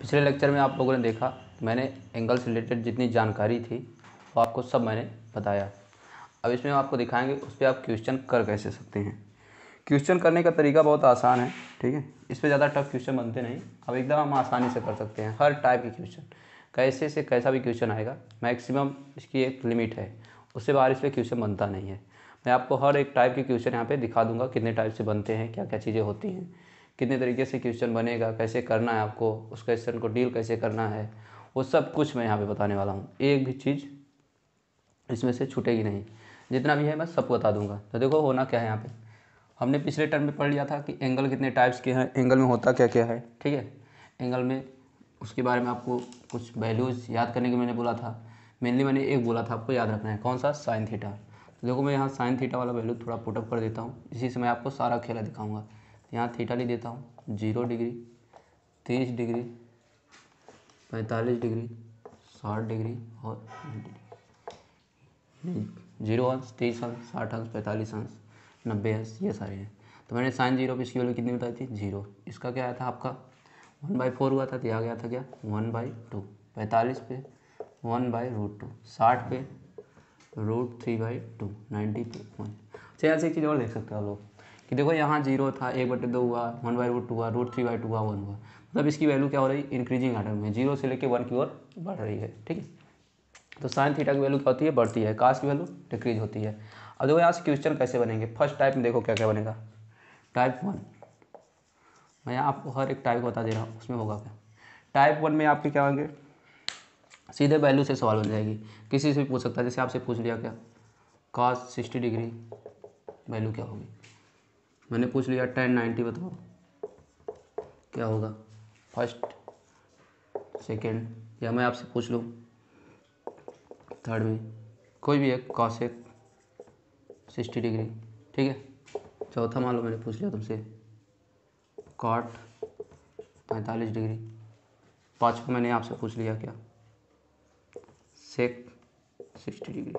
पिछले लेक्चर में आप लोगों ने देखा मैंने एंगल से रिलेटेड जितनी जानकारी थी वो आपको सब मैंने बताया। अब इसमें हम आपको दिखाएंगे उस पर आप क्वेश्चन कर कैसे सकते हैं। क्वेश्चन करने का तरीका बहुत आसान है, ठीक है। इस पर ज़्यादा टफ क्वेश्चन बनते नहीं, अब एकदम हम आसानी से कर सकते हैं। हर टाइप के क्वेश्चन कैसे से कैसा भी क्वेश्चन आएगा, मैक्सिमम इसकी एक लिमिट है, उससे बाहर इस पर क्वेश्चन बनता नहीं है। मैं आपको हर एक टाइप के क्वेश्चन यहाँ पे दिखा दूंगा, कितने टाइप से बनते हैं, क्या क्या चीज़ें होती हैं, कितने तरीके से क्वेश्चन बनेगा, कैसे करना है आपको, उस क्वेश्चन को डील कैसे करना है, वो सब कुछ मैं यहाँ पे बताने वाला हूँ। एक भी चीज़ इसमें से छूटेगी नहीं, जितना भी है मैं सब बता दूंगा। तो देखो होना क्या है, यहाँ पे हमने पिछले टर्म में पढ़ लिया था कि एंगल कितने टाइप्स के हैं, एंगल में होता क्या क्या है, ठीक है। एंगल में उसके बारे में आपको कुछ वैल्यूज़ याद करने के मैंने बोला था। मेनली मैंने एक बोला था आपको याद रखना है, कौन सा, साइन थीटा। तो देखो मैं यहाँ साइन थीटा वाला वैल्यू थोड़ा पुटअप कर देता हूँ, इसी से मैं आपको सारा खेला दिखाऊंगा। यहाँ थीटा लिख देता हूँ 0 डिग्री, 30 डिग्री, 45 डिग्री, 60 डिग्री और 0 अंश, 30 अंश, 60 अंश, 45 अंश, 90 अंश, ये सारे हैं। तो मैंने साइन 0 पे इसकी वैल्यू कितनी बताई थी, 0। इसका क्या आया था आपका 1/4 हुआ था, तो यहाँ गया था क्या 1/2। 45 पे 1/√2, 60 पे √3/2, 90 पे 1। अच्छा यहाँ से एक चीज़ और देख सकते हो आप लोग कि देखो यहाँ 0 था, 1/2 हुआ, 1/√2 हुआ, √3/2 हुआ, 1 हुआ। मतलब इसकी वैल्यू क्या हो रही है, इंक्रीजिंग आर्डर में, 0 से लेकर 1 की ओर बढ़ रही है, ठीक है। तो साइन थीटा की वैल्यू क्या होती है, बढ़ती है, कास की वैल्यू डिक्रीज होती है। अब देखो यहाँ से क्वेश्चन कैसे बनेंगे। फर्स्ट टाइप में देखो क्या क्या बनेगा, टाइप 1। मैं आपको हर एक टाइप बता दे रहा हूँ, उसमें होगा क्या। टाइप 1 में आपके क्या होंगे, सीधे वैल्यू से सवाल बन जाएगी, किसी से भी पूछ सकता है। जैसे आपसे पूछ लिया क्या cos 60 डिग्री वैल्यू क्या होगी, मैंने पूछ लिया tan 90 बताओ क्या होगा, फर्स्ट, सेकेंड, या मैं आपसे पूछ लूँ थर्ड में कोई भी एक cosec 60 डिग्री, ठीक है। चौथा मान लो मैंने पूछ लिया तुमसे cot 45 डिग्री। पाँचवा मैंने आपसे पूछ लिया क्या sec 60 डिग्री।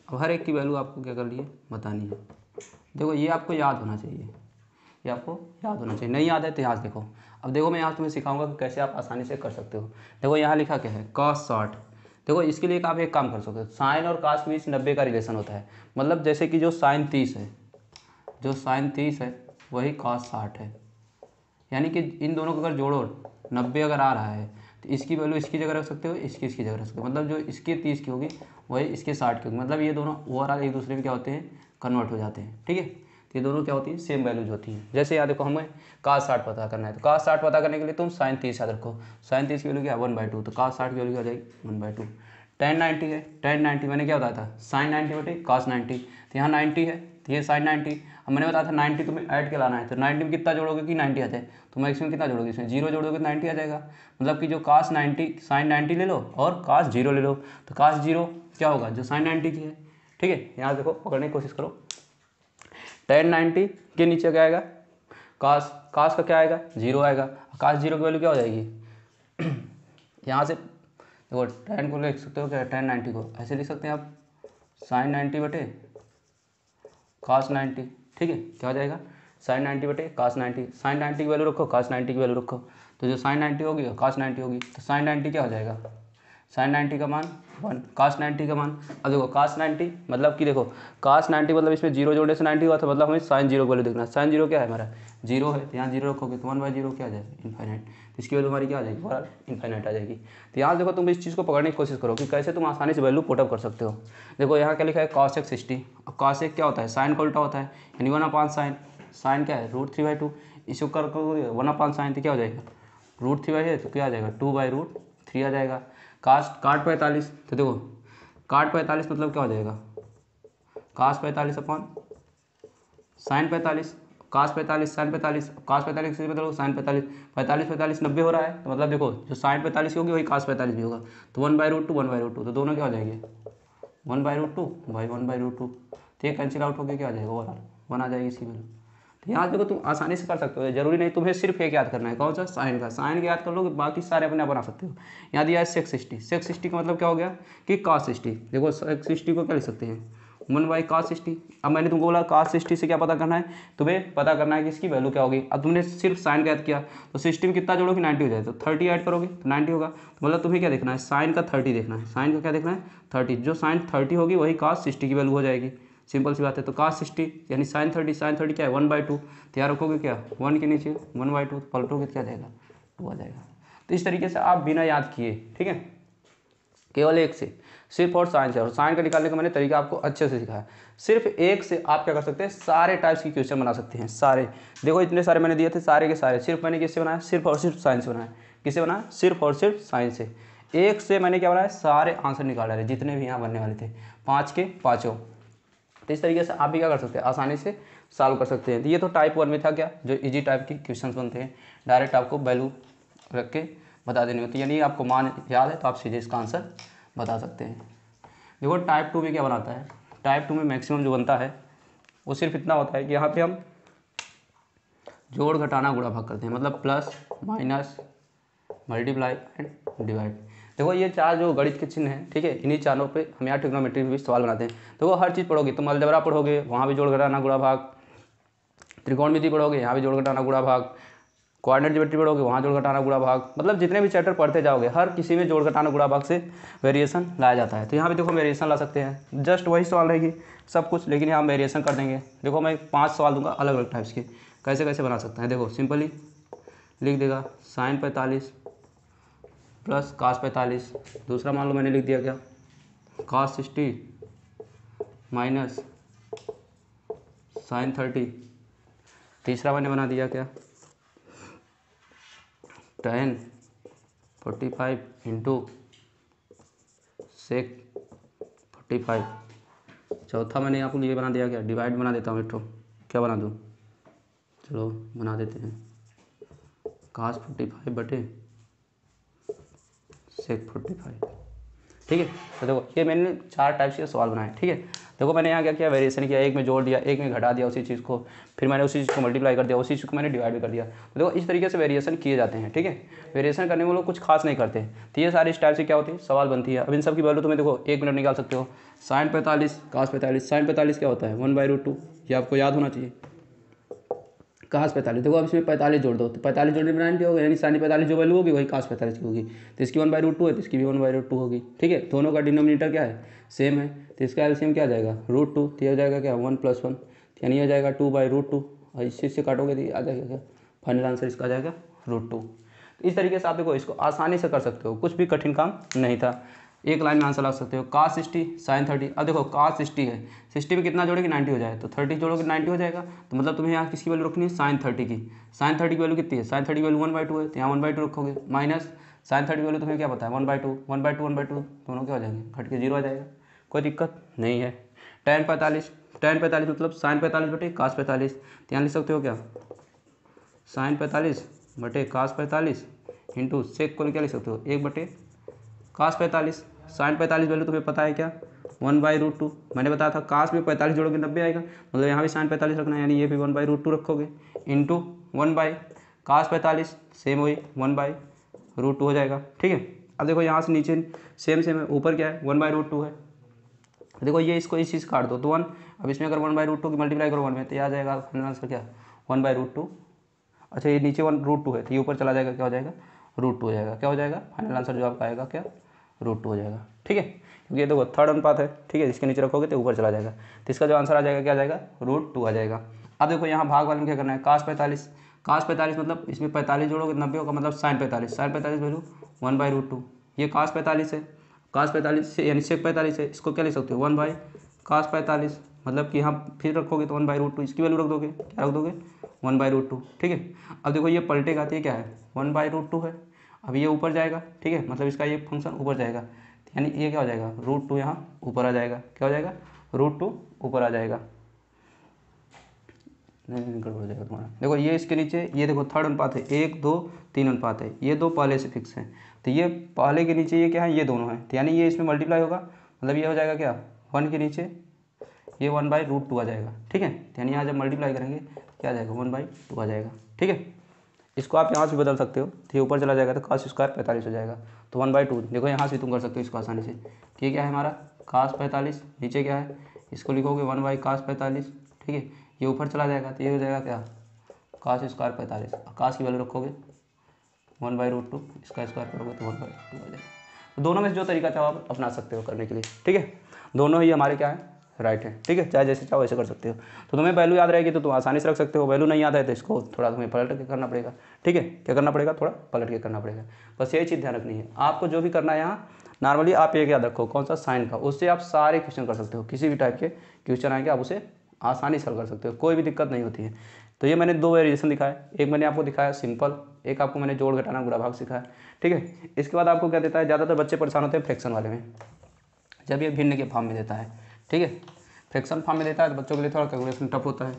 अब हर एक की वैल्यू आपको क्या कर लिए बतानी है। देखो ये आपको याद होना चाहिए, ये आपको याद होना चाहिए। नहीं याद है तो यहाँ से देखो। अब देखो मैं यहाँ तुम्हें सिखाऊंगा कि कैसे आप आसानी से कर सकते हो। देखो यहाँ लिखा क्या है cos 60। देखो इसके लिए आप एक काम कर सकते हो, साइन और कास के बीच 90 का रिलेशन होता है। मतलब जैसे कि जो साइन 30 है, जो साइन 30 है वही cos 60 है। यानी कि इन दोनों को अगर जोड़ो 90 अगर आ रहा है तो इसकी वैल्यू इसकी जगह रख सकते हो, इसकी जगह रख सकते हो। मतलब जो इसके 30 की होगी वही इसके 60 की होगी। मतलब ये दोनों ओवरऑल एक दूसरे में क्या होते हैं, कन्वर्ट हो जाते हैं, ठीक है। तो ये दोनों क्या होती है, सेम वैल्यूज होती हैं। जैसे यहाँ देखो हमें cos 60 पता करना है, तो cos 60 पता करने के लिए तुम साइन 30 याद रखो। साइन 30 की वैल्यू क्या है 1/2, तो cos 60 की वैल्यू क्या आ जाएगी 1/2। tan 90 है, tan 90 मैंने क्या बताया था साइन 90 बटे cos 90, तो यहाँ 90 है तो ये साइन 90। अब मैंने बताया था 90 तुम्हें ऐड के लाना है, तो 90 में कितना जोड़ोगे कि 90 आ जाए, तो मैक्सिमम कितना जोड़ोगे, इसमें 0 जोड़ोगे तो 90 आ जाएगा। मतलब कि जो cos 90 साइन 90 ले लो और cos 0 ले लो, तो cos 0 क्या होगा जो साइन 90 की है, ठीक है। यहाँ देखो पकड़ने की कोशिश करो, tan 90 के नीचे क्या आएगा cos का क्या आएगा 0 आएगा। cos 0 की वैल्यू क्या हो जाएगी यहाँ से देखो tan को लिख सकते हो क्या, tan 90 को ऐसे लिख सकते हैं आप साइन 90 बटे cos 90, ठीक है। क्या हो जाएगा साइन 90 बटे cos 90, साइन 90 की वैल्यू रखो cos 90 की वैल्यू रखो, तो जो साइन 90 होगी cos 90 होगी। तो साइन 90 क्या हो जाएगा, साइन 90 का मान 1, cos 90 का मान। अब देखो cos 90 मतलब कि देखो cos 90 मतलब इसमें 0 जोड़ने से 90 हुआ था, मतलब हमें साइन 0 की वैल्यू देखना है। साइन 0 क्या है हमारा 0 है, तो यहाँ 0 रखोगे तो 1/0 क्या आ जाएगा इन्फाइनाइट, तो इसकी वैल्यू हमारी क्या आ जाएगी ओवरऑल इन्फाइनाइट आ जाएगी। तो यहाँ देखो तुम इस चीज़ को पकड़ने की कोशिश करो कि कैसे तुम आसानी से वैल्यू पुटअप कर सकते हो। देखो यहाँ क्या लिखा है cosec 60। अब cosec क्या होता है, साइन का उल्टा होता है, यानी 1/sin। साइन क्या है √3/2, इसको कर 1/sin तो क्या हो जाएगा √3/2, तो क्या आ जाएगा 2/√3 आ जाएगा। काट 45, तो देखो काट 45 मतलब क्या हो जाएगा cos 45 upon sine 45, cos 45 sine 45, cos 45 से मतलब साइन 45, 45 90 हो रहा है, तो मतलब देखो जो साइन 45 होगी वही cos 45 भी होगा, तो 1/√2 1/√2, तो दोनों क्या हो जाएंगे 1/√2 भाई 1/√2, तो ये कैंसिल आउट होकर क्या आ जाएगा ओवरऑल 1 आ जाएगी इसकी वैल्यू। तो यहाँ देखो तुम आसानी से कर सकते हो, जरूरी नहीं तुम्हें सिर्फ एक याद करना है, कौन सा साइन का। साइन का याद कर लो, बाकी सारे अपने आप बना सकते हो। यहाँ दिया है sec 60, sec 60 का मतलब क्या हो गया कि cos 60। देखो sec 60 को क्या लिख सकते हैं 1/cos60। अब मैंने तुमको बोला cos60 से क्या पता करना है, तुम्हें पता करना है कि इसकी वैल्यू क्या होगी। अब तुमने सिर्फ साइन का ऐड किया तो 60 में कितना जोड़ोगे 90 हो जाए, तो 30 ऐड करोगे तो 90 होगा। तो मतलब तुम्हें क्या देखना है, साइन का 30 देखना है, साइन का क्या देखना है 30, जो साइन 30 होगी वही cos60 की वैल्यू हो जाएगी। सिंपल सी बात है। तो cos60 यानी साइन 30 क्या है 1/2, तो यहाँ रखोगे क्या 1 के नीचे 1/2, पलटोगे तो क्या जाएगा 2 आ जाएगा। तो इस तरीके से आप बिना याद किए, ठीक है, केवल एक से सिर्फ और साइन से, और साइन का निकालने का मैंने तरीका आपको अच्छे से सिखाया। सिर्फ एक से आप क्या कर सकते हैं, सारे टाइप्स की क्वेश्चन बना सकते हैं, सारे। देखो इतने सारे मैंने दिए थे, सारे के सारे सिर्फ मैंने किससे बनाया, सिर्फ और सिर्फ साइन से बनाया। किससे बनाया, सिर्फ और सिर्फ साइन से। एक से मैंने क्या बनाया, सारे आंसर निकाल रहे जितने भी यहाँ बनने वाले थे, 5 के 5। तो इस तरीके से आप भी क्या कर सकते हैं, आसानी से सॉल्व कर सकते हैं। तो ये तो टाइप 1 में था क्या, जो इजी टाइप की क्वेश्चन बनते हैं, डायरेक्ट आपको वैल्यू रख के बता देनी होती है, यानी आपको मान याद है तो आप सीधे इसका आंसर बता सकते हैं। देखो टाइप 2 में क्या बनाता है, टाइप 2 में मैक्सिमम जो बनता है वो सिर्फ इतना होता है कि यहाँ पे हम जोड़ घटाना गुणा भाग करते हैं, मतलब plus minus multiply and divide. देखो ये चार जो गणित के चिन्ह हैं, ठीक है, इन्हीं चारों पे हम यहाँ ट्रिग्नोमेट्री में भी सवाल बनाते हैं। देखो हर चीज़ पढ़ोगे, तुम अलजेब्रा पढ़ोगे वहाँ भी जोड़ घटाना गुणा भाग, त्रिकोणमिति पढ़ोगे यहाँ भी जोड़ घटाना गुणा भाग, कोऑर्डिनेट ज्योमेट्री पढ़ोगे वहाँ जोड़ घटाना गुणा भाग, मतलब जितने भी चैप्टर पढ़ते जाओगे हर किसी में जोड़ घटाना गुणा भाग से वेरिएशन लाया जाता है। तो यहाँ भी देखो वेरिएशन ला सकते हैं, जस्ट वही सवाल रहेगी सब कुछ, लेकिन यहाँ हम वेरिएशन कर देंगे। देखो मैं 5 सवाल दूंगा अलग अलग टाइप्स के, कैसे कैसे बना सकते हैं। देखो सिंपली लिख देगा साइन 45 प्लस cos 45, दूसरा मान लो मैंने लिख दिया क्या cos 60 माइनस साइन 30, तीसरा मैंने बना दिया क्या tan 45 इंटू सेक 45, चौथा मैंने यहाँ पर ये बना दिया क्या डिवाइड बना देता हूँ, क्या बना दूँ, चलो बना देते हैं cos 45 बटे सेक 45, ठीक है। तो देखो ये मैंने 4 टाइप्स के सवाल बनाए, ठीक है। देखो मैंने यहाँ क्या किया, वेरिएशन किया, एक में जोड़ दिया, एक में घटा दिया उसी चीज़ को, फिर मैंने उसी चीज़ को मल्टीप्लाई कर दिया, उसी चीज़ को मैंने डिवाइड भी कर दिया। तो देखो इस तरीके से वेरिएशन किए जाते हैं, ठीक है। वेरिएशन करने में लोग कुछ खास नहीं करते, तो ये सारी इस टाइप से क्या होती है सवाल बनती है। अब इन सब की वैल्यू तुम्हें देखो 1 मिनट निकाल सकते हो। साइन 45 cos 45, साइन 45 क्या होता है 1/√2, ये आपको याद होना चाहिए। cos 45, देखो अब इसमें 45 जोड़ दो तो 45 जोड़ने में 90 होगा, यानी साइन 45 जो वैल्यू होगी वही cos 45 की होगी। तो इसकी 1/√2 है तो इसकी भी 1/√2 होगी, ठीक है। दोनों का डिनोमिनेटर क्या है सेम है, तो इसका एलसीएम क्या आ जाएगा √2, तो ये हो जाएगा क्या 1 + 1, यानी हो जाएगा 2/√2, और इस चीज़ से काटोगे तो आ जाएगा क्या, फाइनल आंसर इसका आ जाएगा √2। तो इस तरीके से आप देखो इसको आसानी से कर सकते हो, कुछ भी कठिन काम नहीं था, एक लाइन में आंसर ला सकते हो। cos 60 sin 30, अब देखो cos 60 है, 60 में कितना जोड़ेगी 90 हो जाए, तो 30 जोड़ोगे 90 हो जाएगा। तो मतलब तुम्हें यहाँ किसकी वैल्यू रखनी है sin 30 की, sin 30 की वैल्यू कितनी है, sin 30 की वैल्यू 1/2 है, तो यहाँ 1/2 रखोगे, माइनस sin 30 की वैल्यू तुम्हें क्या पता है 1/2, 1/2 दोनों क्या हो जाएंगे घट के 0 आ जाएगा, कोई दिक्कत नहीं है। tan 45 मतलब sin 45 बटे cos 45, तो यहाँ लिख सकते हो क्या sin 45 बटे cos 45 इंटू सेक को क्या लिख सकते हो 1 बटे cos 45। sin 45 वैल्यू तुम्हें पता है क्या 1/√2, मैंने बताया था cos में 45 जोड़ोगे 90 आएगा, मतलब यहाँ भी sin 45 रखना है, यानी ये भी 1/√2 रखोगे इंटू 1/cos 45 सेम वही 1/√2 हो जाएगा, ठीक है। अब देखो यहाँ से नीचे सेम है, ऊपर क्या है 1/√2 है, देखो ये इसको इस चीज़ काट दो तो 1, अब इसमें अगर 1/√2 की मल्टीप्लाई करो 1 में तो ये आ जाएगा फाइनल आंसर क्या 1/√2। अच्छा ये नीचे 1√2 है तो ये ऊपर चला जाएगा, क्या हो जाएगा √2 हो जाएगा, क्या हो जाएगा फाइनल आंसर जो आपका आएगा क्या √2 हो जाएगा, ठीक है। क्योंकि ये देखो थर्ड अनुपात है, ठीक है, इसके नीचे रखोगे तो ऊपर चला जाएगा, तो इसका जो आंसर आ जाएगा क्या आ जाएगा √2 आ जाएगा। अब देखो यहाँ भाग वाले में क्या करना है cos 45 मतलब इसमें 45 जोड़ोगे 90 होगा, मतलब sin 45 वैल्यू 1/√2, ये cos 45 है, cos 45 से यानी sec 45 है, इसको क्या लिख सकते हो 1/cos 45, मतलब कि यहाँ फिर रखोगे तो 1/√2 इसकी वैल्यू रख दोगे, क्या रख दोगे 1/√2, ठीक है। अब देखो ये पलटेगा तो ये क्या है 1/√2 है, अब ये ऊपर जाएगा, ठीक है, मतलब इसका ये फंक्शन ऊपर जाएगा, यानी ये क्या हो जाएगा √2 यहाँ ऊपर आ जाएगा, क्या हो जाएगा √2 ऊपर आ जाएगा, नहीं गड़बड़ हो जाएगा तुम्हारा। देखो ये इसके नीचे ये देखो थर्ड अनुपात है 1 2 3 अनुपात है, ये दो पहले से फिक्स है, तो ये पहले के नीचे ये क्या है ये दोनों है, तो यानी ये इसमें मल्टीप्लाई होगा, मतलब ये हो जाएगा क्या 1 के नीचे ये 1/√2 आ जाएगा, ठीक है। यानी यहाँ जब मल्टीप्लाई करेंगे क्या आ जाएगा 1/2 आ जाएगा, ठीक है। इसको आप यहाँ से बदल सकते हो, तो ये ऊपर चला जाएगा तो cos स्क्वायर 45 हो जाएगा, तो 1/2 देखो यहाँ से तुम कर सकते हो इसको आसानी से कि ये क्या है हमारा cos 45, नीचे क्या है इसको लिखोगे 1/cos 45, ठीक है, ये ऊपर चला जाएगा तो ये हो जाएगा क्या, cos स्क्वायर 45। cos की वैल्यू रखोगे 1/√2, इसका स्क्वायर करोगे तो 1/2 आ जाएगा। तो दोनों में से जो तरीका चाहो आप अपना सकते हो करने के लिए, ठीक है, दोनों ही हमारे क्या है, राइट है, ठीक है, चाहे जैसे चाहो वैसे कर सकते हो। तो तुम्हें वैल्यू याद रहेगी तो तुम आसानी से रख सकते हो, वैल्यू नहीं याद है तो इसको थोड़ा तुम्हें पलट के करना पड़ेगा, ठीक है, क्या करना पड़ेगा, थोड़ा पलट के करना पड़ेगा। बस यही चीज़ ध्यान रखनी है आपको, जो भी करना है यहाँ नॉर्मली आप एक याद रखो, कौन सा, साइन का, उससे आप सारे क्वेश्चन कर सकते हो, किसी भी टाइप के क्वेश्चन आएंगे आप उसे आसानी से कर सकते हो, कोई भी दिक्कत नहीं होती है। तो ये मैंने 2 वेरिएशन दिखाया, एक मैंने आपको दिखाया सिंपल, एक आपको मैंने जोड़ घटाना गुणा भाग सिखाया, ठीक है। इसके बाद आपको क्या देता है, ज़्यादातर बच्चे परेशान होते हैं फ्रैक्शन वाले में, जब ये भिन्न के फॉर्म में देता है, ठीक है, फ्रैक्शन फॉर्म में देता है तो बच्चों के लिए थोड़ा कैलकुलेशन टफ होता है।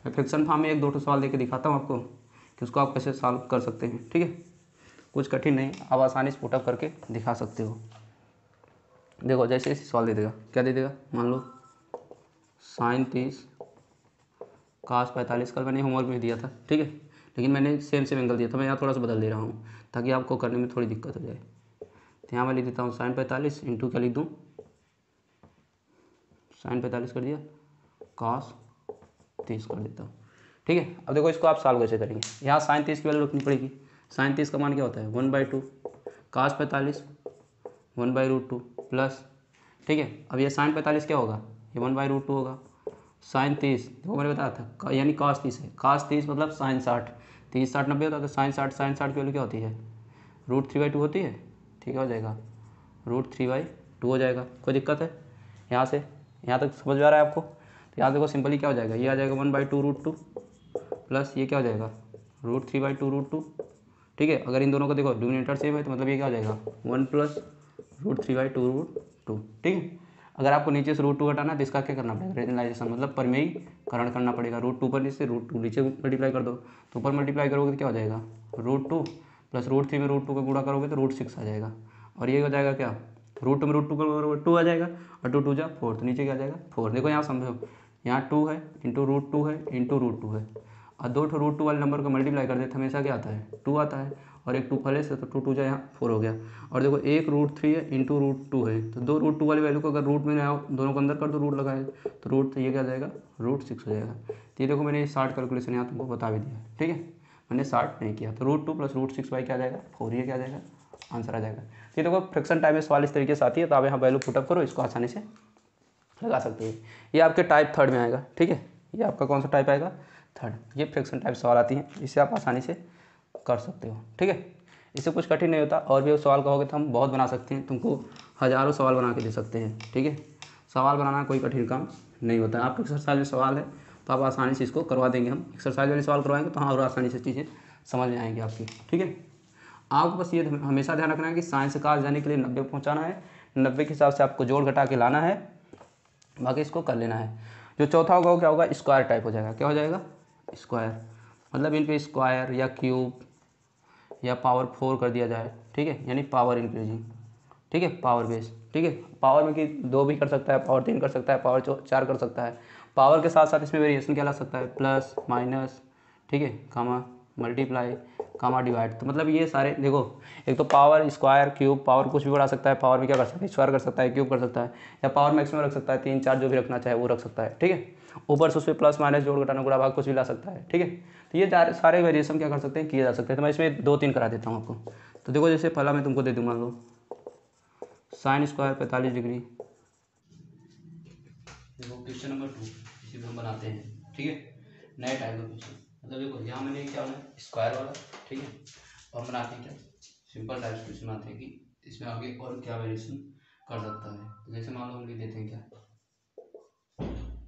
मैं फ्रैक्शन फॉर्म में 1-2 सवाल देके दिखाता हूँ आपको कि उसको आप कैसे सॉल्व कर सकते हैं, ठीक है, कुछ कठिन नहीं, आप आसानी से पुटअप करके दिखा सकते हो। देखो जैसे इसी सवाल दे देगा, क्या दे देगा, मान लो sin 30 cos 45, कल मैंने होमवर्क में दिया था, ठीक है, लेकिन मैंने सेम एंगल दिया था, मैं यहाँ थोड़ा सा बदल दे रहा हूँ ताकि आपको करने में थोड़ी दिक्कत हो जाए। तो यहाँ मैं लिख देता हूँ sin 45 इंटू क्या लिख दूँ, sin 45 कर दिया, cos 30 कर देता हूँ, ठीक है। अब देखो इसको आप सॉल्व कैसे करेंगे, यहाँ sin 30 की वैल्यू रखनी पड़ेगी, sin 30 का मान क्या होता है 1/2, cos 45 1/√2 प्लस, ठीक है। अब ये sin 45 क्या होगा, ये 1/√2 होगा, sin 30 देखो मैंने बताया था यानी cos 30 है, cos 30 मतलब sin 60, 30 60 90 होता है, तो sin 60 की वैल्यू क्या होती है, √3/2 होती है, ठीक है, हो जाएगा √3/2 हो जाएगा। कोई दिक्कत है, यहाँ से यहाँ तक समझ में आ रहा है आपको। तो यहाँ देखो सिंपली क्या हो जाएगा, ये आ जाएगा 1/2√2 प्लस ये क्या हो जाएगा √3/2√2, ठीक है। अगर इन दोनों को देखो डिनोमिनेटर सेम है तो मतलब ये क्या हो जाएगा 1 प्लस √3/2√2, ठीक है। अगर आपको नीचे से √2 हटाना है तो इसका क्या करना पड़ेगा, रेशनलाइजेशन मतलब परिमेयीकरण करना पड़ेगा, √2 पर नीचे √2 नीचे मल्टीप्लाई कर दो, तो ऊपर मल्टीप्लाई करोगे तो क्या हो जाएगा √2 प्लस √3 में √2 का गुणा करोगे तो √6 आ जाएगा, और ये हो जाएगा क्या, √2 में √2 का 2 आ जाएगा, और 2 2 जा 4, तो नीचे क्या आ जाएगा 4। देखो यहाँ समझो, यहाँ 2 है इंटू √2 है इंटू √2 है, और 2 √2 वाले नंबर को मल्टीप्लाई कर देते हमेशा क्या आता है 2 आता है, और एक 2 पहले से, तो 2 2 जा यहाँ 4 हो गया। और देखो एक √3 है इंटू √2 है, तो 2 √2 वाली वैल्यू को अगर रूट में आओ दोनों को अंदर कर दो, रूट लगाए तो रूट, तो ये क्या आ जाएगा √6 हो जाएगा। तो ये देखो मैंने शार्ट कैलकुलेशन यहाँ तुमको बता भी दिया, ठीक है, मैंने शार्ट नहीं किया। तो √2 प्लस √6 बाई क्या आ जाएगा 4, ये क्या आ जाएगा आंसर आ जाएगा। तो ये देखो फ्रैक्शन टाइप में सवाल इस तरीके से आती है, तो आप यहाँ वैल्यू पुटअप करो, इसको आसानी से लगा सकते हैं। ये आपके टाइप 3 में आएगा, ठीक है, ये आपका कौन सा टाइप आएगा 3, ये फ्रैक्शन टाइप सवाल आती है, इसे आप आसानी से कर सकते हो, ठीक है, इससे कुछ कठिन नहीं होता। और भी सवाल कहोगे तो हम बहुत बना सकते हैं, तुमको हज़ारों सवाल बना के दे सकते हैं, ठीक है, सवाल बनाना कोई कठिन काम नहीं होता है। आपके एक्सरसाइज में सवाल है तो आप आसानी से इसको करवा देंगे, हम एक्सरसाइज वाले सवाल करवाएंगे तो हाँ और आसानी से चीज़ें समझ में आएंगी आपकी, ठीक है। आपको बस ये हमेशा ध्यान रखना है कि साइंस का जाने के लिए 90 पहुँचाना है, 90 के हिसाब से आपको जोड़ घटा के लाना है, बाकी इसको कर लेना है। जो चौथा होगा वो क्या होगा, स्क्वायर टाइप हो जाएगा, क्या हो जाएगा स्क्वायर, मतलब इन पे स्क्वायर या क्यूब या पावर 4 कर दिया जाए, ठीक है, यानी पावर इंक्रीजिंग, ठीक है, पावर बेस, ठीक है, पावर में कि 2 भी कर सकता है, पावर 3 कर सकता है, पावर 4 कर सकता है, पावर के साथ साथ इसमें वेरिएशन क्या ला सकता है, प्लस माइनस, ठीक है, कामा मल्टीप्लाई कामा डिवाइड। तो मतलब ये सारे देखो, एक तो पावर स्क्वायर क्यूब, पावर कुछ भी बढ़ा सकता है, पावर में क्या कर सकता है स्क्वायर कर सकता है, क्यूब कर सकता है, या पावर मैक्सिमम रख सकता है, 3 4 जो भी रखना चाहे वो रख सकता है, ठीक है। ऊपर से उस पर प्लस माइनस जोड़ घटाना गुणा भाग कुछ भी ला सकता है, ठीक है। तो ये सारे वेरिएशन क्या कर सकते हैं किए जा सकते हैं। तो मैं इसमें 2-3 करा देता हूँ आपको। तो देखो जैसे पहला मैं तुमको दे दूँ, मान लो साइन स्क्वायर 45 डिग्री, देखो क्वेश्चन नंबर 2 इसी पे हम बनाते हैं, ठीक है, नए टाइप का क्वेश्चन। मतलब देखो यहाँ मैंने क्या होना है स्क्वायर वाला, ठीक है, और बनाते हैं क्या सिंपल टाइप क्वेश्चन बनाते हैं कि इसमें आगे और क्या वेरिएशन कर सकता है। तो जैसे मान लो हम लिख देते हैं क्या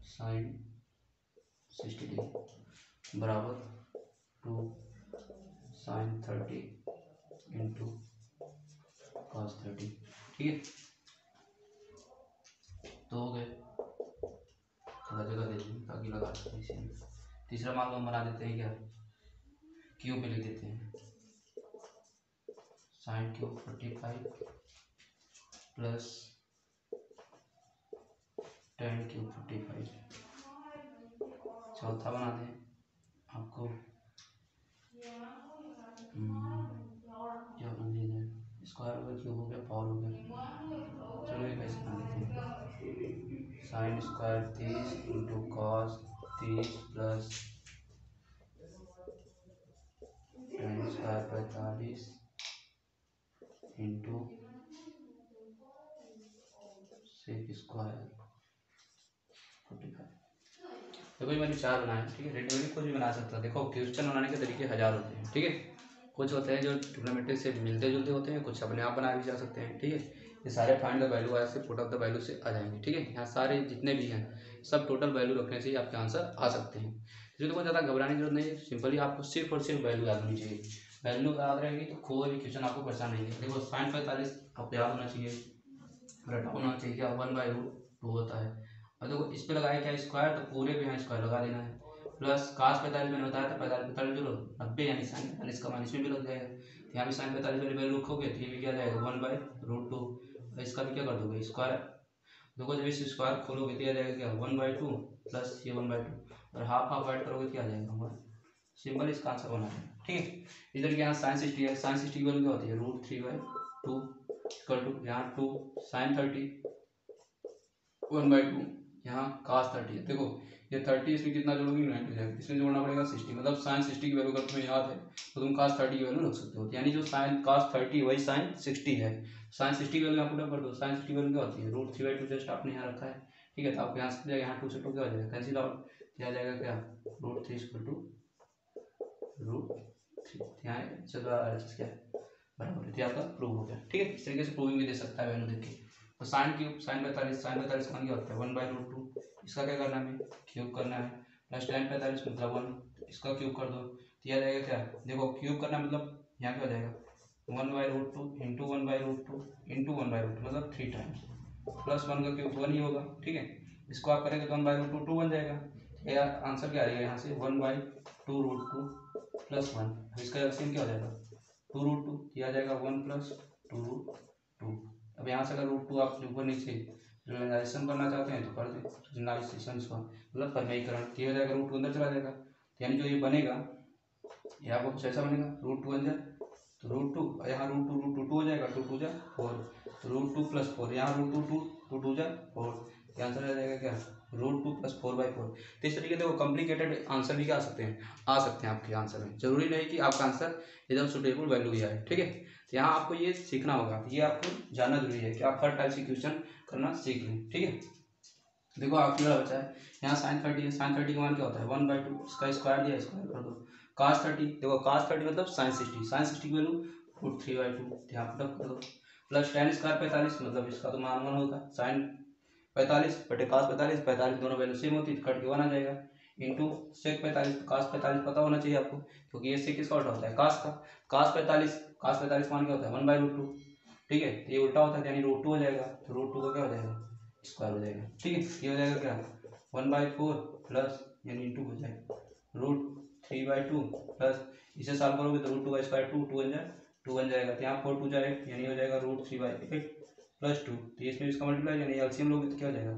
साइन 60 डिग्री बराबर 2 साइन 30 इंटू कॉस 30, ठीक है। तो हो गए, थोड़ा जगह दे देंगे ताकि लगा सकें इसी में। तीसरा मान लो हम बना देते हैं क्या क्यूब में लिख देते हैं sine cube 45 plus ten cube 55। चौथा बना दें आपको क्या बना दिया जाए स्क्वायर हो गया क्यूब हो गया पावर हो गया, चलो ये कैसे बना देते हैं sine square 30 into cos 30 plus tan square 45 into sec square 45। देखो ये मैंने 4 बनाया, ठीक है। रेडिमेड कुछ भी बना सकता है। देखो क्वेश्चन बनाने के तरीके 1000 होते हैं, ठीक है। कुछ होते हैं जो ट्रिग्नोमेट्री से मिलते जुलते होते हैं, कुछ अपने आप बनाए भी जा सकते हैं, ठीक है। ये सारे फाइंड द वैल्यू से पुट ऑफ द वैल्यू से आ जाएंगे, ठीक है। यहाँ सारे जितने भी हैं सब टोटल वैल्यू रखने से ही आपके आंसर आ सकते हैं। इसलिए देखो ज़्यादा घबराने की जरूरत नहीं है, सिंपली आपको सिर्फ और सिर्फ वैल्यू याद होनी चाहिए। वैल्यू याद रहेगी तो कोई भी क्वेश्चन आपको परेशान नहीं है। देखो साइन 45 आपको याद होना चाहिए, रटा होना चाहिए, क्या 1/√2 होता है। और देखो इस पे लगाया क्या स्क्वायर, तो पूरे पे यहाँ स्क्वायर लगा देना है। प्लस काश 45 मैंने बताया था, 45 जो 90 यानी साइन 45 का मान इसमें भी लग जाएगा। तो यहाँ भी साइन 45 वाली वैल्यू रखोगे तो ये भी क्या जाएगा 1/√2। इसका भी क्या कर दोगे स्क्वायर। देखो जब इस स्क्वायर खोलोगे तो आ जाएगा क्या 1/2 प्लस ये 1/2 और हाफ हाफ ऐड करोगे क्या आ जाएगा 1। सिंपल इसका आंसर बना है, ठीक है। इधर यहाँ साइन 60 है, साइन 60 की वैल्यू क्या होती है √3/2 इक्वल टू यहाँ 2 साइन 30 1/2 यहाँ cos 30 है। देखो ये 30 इसमें कितना जोड़ोगे 90 हो जाएगा, इसमें जोड़ना पड़ेगा 60। मतलब साइन 60 की वैल्यू अगर तुम्हें याद है तो तुम cos 30 की वैल्यू रख सकते हो। यानी जो साइन cos 30 वही साइन 60 है। साइन 60 की वैल्यू यहाँ पुट कर दो। साइन 60 की वैल्यू क्या होती है √3/2 जस्ट आपने यहाँ रखा है, ठीक है। तो आपको यहाँ से यहाँ 2 से 2 क्या हो जाएगा कैंसिल आउट, क्या जाएगा क्या √3 √3 यहाँ चलो क्या बराबर है, आपका प्रूव हो गया, ठीक है। इस तरीके से प्रूविंग भी दे सकता है वैल्यू देख के। तो साइन क्यूब साइन 45 का मान क्या होता है 1/√2। इसका क्या करना है क्यूब करना है, प्लस टेन 45 मतलब 1, इसका क्यूब कर दो तो यह जाएगा क्या। देखो क्यूब करना मतलब यहाँ क्या हो जाएगा 1/√2 इंटू 1/√2 इंटू 1/√2 मतलब 3 टाइम्स, प्लस 1 का क्यूब 1 ही होगा, ठीक है। इसको आप करेंगे तो 1/√2 2 बन जाएगा। या आंसर क्या आ जाएगा यहाँ से 1/2√2 प्लस 1। इसका एलसीएम क्या हो जाएगा 2√2, यह आ जाएगा 1 प्लस 2√2। अब यहाँ से अगर √2 आप ऊपर नीचे जनरलाइजेशन करना चाहते हैं तो कर दें, जनरलाइजेशन इसका मतलब परिमेयीकरण, तो हो जाएगा √2 अंदर चला जाएगा। यानी जो ये बनेगा ये आपको कुछ ऐसा बनेगा √2 अंदर तो √2 यहाँ √2 2 हो जाएगा, 2 2 जा 4 √2 प्लस 4 यहाँ √2 2 2 जा 4, आंसर आ जाएगा क्या √2 प्लस 4/4। तो इस तरीके से वो कॉम्प्लिकेटेड आंसर भी आ सकते हैं आपके आंसर में। जरूरी नहीं कि आपका आंसर एकदम सुटेबल वैल्यू ही आए, ठीक है। तो यहाँ आपको ये सीखना होगा, ये आपको जानना जरूरी है कि आप हर टाइप से क्वेश्चन करना सीख लें, ठीक है। देखो आपके लिए बचा है यहाँ साइन 30 है, साइन 30 का मान क्या होता है 1/2, इसका स्क्वायर दिया स्क्वायर कर दो। cos 30 देखो cos 30 मतलब साइन 60, साइन 60 की वैल्यू √3/2 यहाँ पुट कर दो, प्लस टेन स्क्वायर 45 मतलब इसका तो मान 1 होगा। साइन 45 बटे cos 45 45 दोनों वैल्यू सेम होती है कट के 1 आ जाएगा, इंटू सेक 45 cos 45 पता होना चाहिए आपको क्योंकि ये सेक किसका उल्टा होता है cos का। cos 45 मान क्या होता है 1/√2, ठीक है। ये उल्टा होता है यानी √2 हो जाएगा, तो √2 का क्या हो जाएगा स्क्वायर हो जाएगा, ठीक है। ये हो जाएगा क्या 1/4 प्लस यानी इंटू हो जाएगा √3/2 प्लस इसे सॉल्व करोगे तो √2 का स्क्वायर 2 बन जाएगा। तो यहाँ 4 2 जाए यानी हो जाएगा √3/8 प्लस 2, तो इसमें इसका मल्टीप्लाई यानी एलसीएम लोगे तो क्या हो जाएगा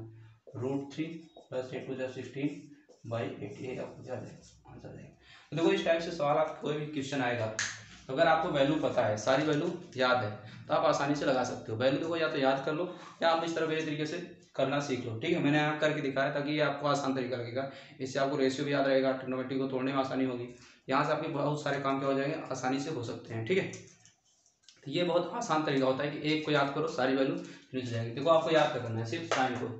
√3 प्लस 8 2 जा 16/8, ये आपको क्या जाएगा आंसर जाएगा। तो देखो इस टाइप से सवाल आप कोई भी क्वेश्चन आएगा तो अगर आपको वैल्यू पता है, सारी वैल्यू याद है तो आप आसानी से लगा सकते हो। वैल्यू देखो या तो याद कर लो या आप इस तरह मेरे तरीके से करना सीख लो, ठीक है। मैंने यहाँ करके दिखाया ताकि ये आपको आसान तरीका लगेगा, इससे आपको रेशियो भी याद रहेगा, ट्रिग्नोमेट्री को तोड़ने में आसानी होगी। यहाँ से आपके बहुत सारे काम क्या हो जाएंगे आसानी से हो सकते हैं, ठीक है। तो ये बहुत आसान तरीका होता है कि एक को याद करो सारी वैल्यू मिल जाएगी। देखो आपको याद क्या करना है सिर्फ साइन को,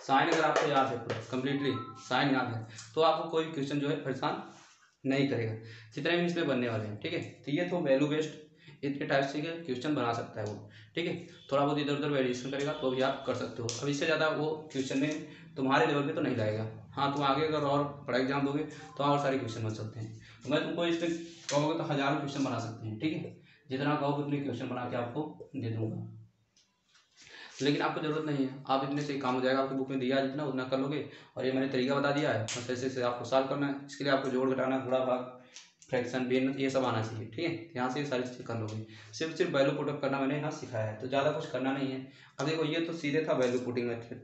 साइन अगर आपको याद है पूरा कम्प्लीटली साइन याद है तो आपको कोई भी क्वेश्चन जो है परेशान नहीं करेगा जितने भी इसमें बनने वाले हैं, ठीक है। तो ये तो वैल्यू बेस्ड इतने टाइप से क्वेश्चन बना सकता है वो, ठीक है। थोड़ा बहुत इधर उधर वेरिएशन करेगा तो भी आप कर सकते हो। अब इससे ज़्यादा वो क्वेश्चन में तुम्हारे लेवल पे तो नहीं लाएगा। हाँ तुम आगे अगर और बड़ा एग्जाम दोगे तो और सारे क्वेश्चन बन सकते हैं। तो मैं तुमको इस पर कहोगे तो हज़ारों क्वेश्चन बना सकते हैं, ठीक है। जितना कहोगे उतने क्वेश्चन बना के आपको दे दूंगा, लेकिन आपको जरूरत नहीं है, आप इतने से ही काम हो जाएगा। आपकी बुक में दिया जितना उतना कर लोगे और ये मैंने तरीका बता दिया है बस ऐसे आपको सॉल्व करना है। इसके लिए आपको जोड़ घटाना गुणा भाग फ्रैक्शन भिन्न ये सब आना चाहिए, ठीक है। यहाँ से ये सारी चीज़ें कर लोगे। सिर्फ वैल्यू पुटअप करना मैंने यहाँ सिखाया है, तो ज़्यादा कुछ करना नहीं है। अब देखो ये तो सीधे था वैल्यू पुटिंग मेथड।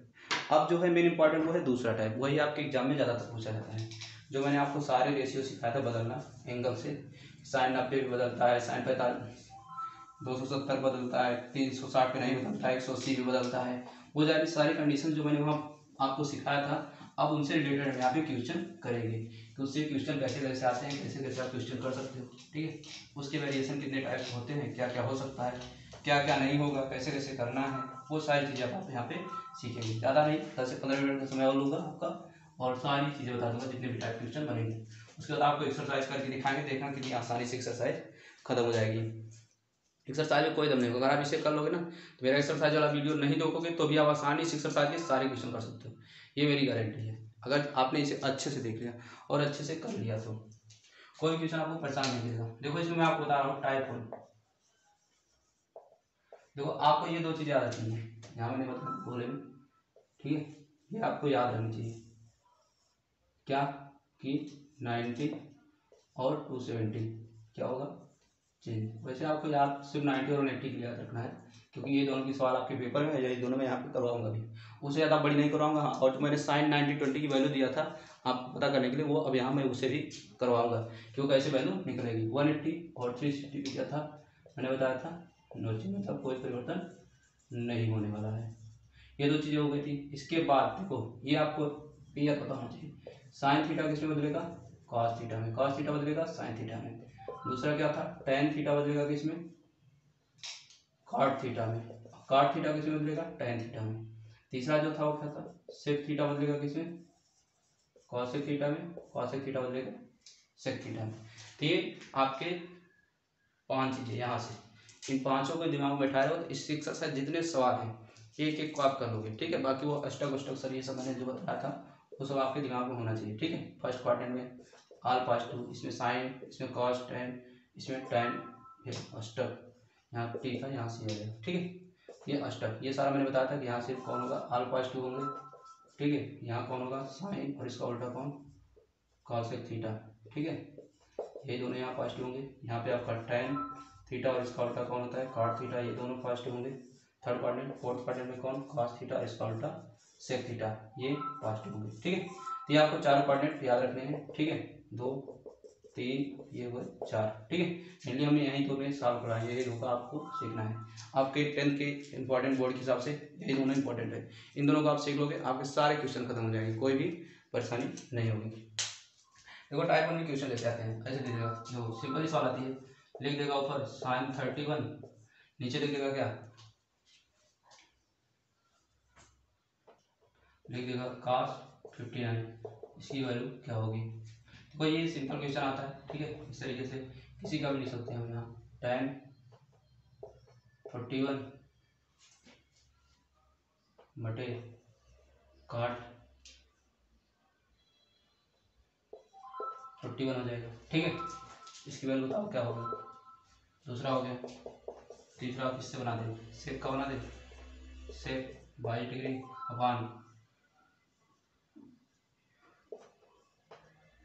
अब जो है मेन इंपॉर्टेंट वो है दूसरा टाइप, वही आपके एग्जाम में ज़्यादातर पूछा जाता है। जो मैंने आपको सारे रेशियो सिखाया था बदलना एंगल से, साइन 90 भी बदलता है, साइन 45 270 बदलता है, 360 पे नहीं बदलता है, 180 भी बदलता है। वो सारी कंडीशन जो मैंने वहाँ आपको सिखाया था, अब उनसे रिलेटेड हम यहाँ पे क्वेश्चन करेंगे कि उससे क्वेश्चन कैसे कैसे आते हैं, कैसे कैसे आप क्वेश्चन कर सकते हो, ठीक है। उसके वेरिएशन कितने टाइप होते हैं, क्या क्या हो सकता है, क्या क्या नहीं होगा, कैसे कैसे करना है, वो सारी चीज़ें आप यहाँ पे सीखेंगे। ज़्यादा नहीं, 10 से 15 मिनट का समय और लूँगा आपका, और सारी चीज़ें बता दूँगा जितने भी टाइप क्वेश्चन बनेंगे। उसके बाद आपको एक्सरसाइज करके दिखाएंगे, देखना कितनी आसानी से एक्सरसाइज खत्म हो जाएगी। एक्सरसाइज में कोई दम नहीं होगा, अगर आप इसे कर लोगे ना तो मेरा एक्सरसाइज वाला वीडियो नहीं देखोगे तो भी आप आसानी से एक्सरसाइज के सारे क्वेश्चन कर सकते हो, ये मेरी गारंटी है। अगर आपने इसे अच्छे से देख लिया और अच्छे से कर लिया तो कोई क्वेश्चन आपको परेशान नहीं देगा। देखो इसमें मैं आपको बता रहा हूँ टाइप 1। देखो आपको ये दो चीज़ें याद रखनी है, यहाँ मैंने मतलब बोले में, ठीक है, ये आपको याद रखनी चाहिए क्या कि 90 और 270 क्या होगा, चेंज। वैसे आपको याद सिर्फ 90 और 80 के लिए याद रखना है, क्योंकि ये दोनों की सवाल आपके पेपर में है, यही दोनों मैं यहाँ पे करवाऊंगा भी, उससे ज़्यादा बड़ी नहीं करवाऊंगा। हाँ, और जो मैंने साइन 90-20 की वैल्यू दिया था आपको पता करने के लिए, वो अब यहाँ मैं उसे भी करवाऊंगा, क्योंकि ऐसे वैल्यू निकलेगी। 180 और 360 क्या था मैंने बताया था, नो चेंज, मतलब कोई परिवर्तन नहीं होने वाला है। ये दो चीज़ें हो गई थी। इसके बाद देखो ये आपको क्लियर पता होना चाहिए, साइन थीटा किस में बदलेगा, कॉस थीटा में, कॉस थीटा बदलेगा साइन थीटा में। दूसरा क्या था, टेन थीटा बदलेगा किसमें, कॉट थीटा में, कॉट थीटा किसमें बदलेगा, टेन थीटा में। तीसरा जो था वो क्या था, सेक थीटा बदलेगा किसमें, कॉसेक थीटा में, कॉसेक थीटा बदलेगा सेक थीटा में। तो ये आपके 5 चीजें यहाँ से, इन पांचों को दिमाग में बैठा रहे हो तो इस एक्सरसाइज जितने सवाल हैं एक एक को आप कर लोगे, ठीक है। बाकी वो अष्टक सर ये सब मैंने जो बताया था वो सब आपके दिमाग में होना चाहिए, ठीक है। फर्स्ट क्वाड्रेंट में अल्फा 2, इसमें साइन, इसमें कॉस टेन, इसमें टेन, ये अष्टक, यहाँ टी था यहाँ से आएगा, ठीक है। ये अष्टक, ये सारा मैंने बताया था कि यहाँ से कौन होगा, अल्फा 2 होंगे, ठीक है। यहाँ कौन होगा, साइन, और इसका उल्टा कौन, कॉसेक थीटा, ठीक है। ये दोनों यहाँ पॉजिटिव होंगे। यहाँ पे आपका टेन थीटा और इसका उल्टा कौन होता है, कॉट थीटा, ये दोनों पॉजिटिव होंगे। थर्ड क्वाड्रेंट, फोर्थ क्वाड्रेंट में कौन, कॉस थीटा और इसका उल्टा सेक थीटा, ये पॉजिटिव होंगे, ठीक है। तो ये आपको चारों क्वाड्रेंट याद रखने हैं, ठीक है। 2 3 ये हुए 4, ठीक है। मेनली हमने यही दो में सॉल्व कराया, यही दो का आपको सीखना है। आपके 10th के इंपॉर्टेंट बोर्ड के हिसाब से यही दोनों इंपॉर्टेंट है, इन दोनों को आप सीख लोगे आपके सारे क्वेश्चन खत्म हो जाएंगे, कोई भी परेशानी नहीं होगी। देखो टाइप 1 में क्वेश्चन लेते आते हैं, ऐसे दे देगा, जो सिंपल ही सवाल आती है, लिख देगा ऊपर साइन 31, नीचे लिख देगा क्या, लिख देगा cos 59, इसकी वैल्यू क्या होगी। तो ये सिंपल क्वेश्चन आता है, ठीक है। इस तरीके से किसी का भी लिख सकते हैं हम यहाँ, tan 41 बटे cot 51 हो जाएगा, ठीक है। इसकी वैल्यू बताओ क्या होगा। दूसरा हो गया, तीसरा आप इससे बना दें, सेक का बना दें, सेक 22 डिग्री अपान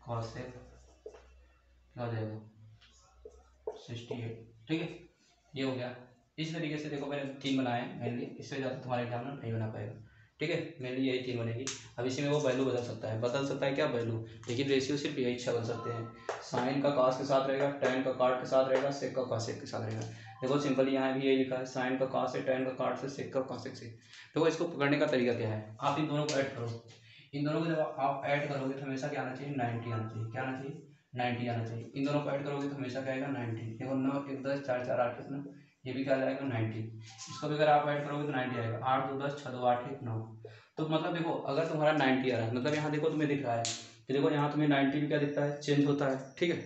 कॉस सेक क्या हो जाएगा 68, ठीक है। ये हो गया। इस तरीके से देखो मैंने 3 बनाए हैं मेनली, इससे ज़्यादा तुम्हारे एग्जाम में नहीं बना पाएगा, ठीक है। मेनली यही 3 बनेगी। अब इसी में वो वैल्यू बदल सकता है क्या वैल्यू, लेकिन रेशियो सिर्फ यही 6 बन सकते हैं। साइन का कॉस के साथ रहेगा, टेन का कॉट के साथ रहेगा, सेक का कॉसेक के साथ रहेगा। देखो सिंपली यहाँ भी यही लिखा है, साइन का कॉस से, टेन का कॉट से, सेक का कॉसेक से। देखो इसको पकड़ने का तरीका क्या है, आप इन दोनों को ऐड करो, इन दोनों को जब आप ऐड करोगे तो हमेशा क्या आना चाहिए, 90 आना चाहिए, क्या आना चाहिए 90 आना चाहिए। इन दोनों को ऐड करोगे तो हमेशा क्या आएगा 90। देखो 9 1 10 4 4 8 कितना, ये भी क्या जाएगा 90। इसको भी अगर आप ऐड करोगे तो 90 आएगा, 8 2 10 6 2 8 1 9। तो मतलब देखो अगर तुम्हारा 90 आ रहा है, मतलब यहाँ देखो तुम्हें दिख रहा है कि देखो यहाँ तुम्हें 90 भी क्या दिखता है, चेंज होता है, ठीक है।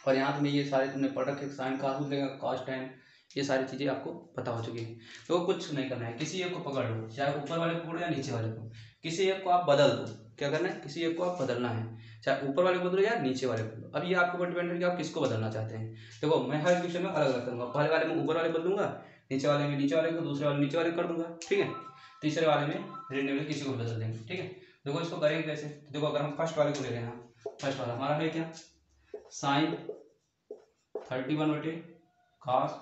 और यहाँ तुम्हें ये सारे तुमने पढ़ रखे, साइन का बदलेगा, कॉस टेन, ये सारी चीज़ें आपको पता हो चुकी है। तो कुछ नहीं करना है, किसी एक को पकड़ लो, चाहे ऊपर वाले को पकड़ो या नीचे वाले को, किसी एक को आप बदल दो। क्या करना है, किसी एक को आप बदलना है, चाहे ऊपर वाले को बदलो या नीचे वाले को। अब ये आपके ऊपर डिपेंड है कि आप किसको बदलना चाहते हैं। देखो मैं हर क्वेश्चन में अलग अलग करूँगा, पहले वाले में ऊपर वाले बदलूंगा, नीचे वाले में नीचे वाले को, दूसरे वाले नीचे वाले कर दूंगा, ठीक है। तीसरे वाले में रेंडमली किसी को बदल देंगे, ठीक है। देखो इसको करेंगे कैसे, देखो अगर हम फर्स्ट वाले को ले लें, फर्स्ट वाला हमारा है क्या, साइन 31 बटे कॉस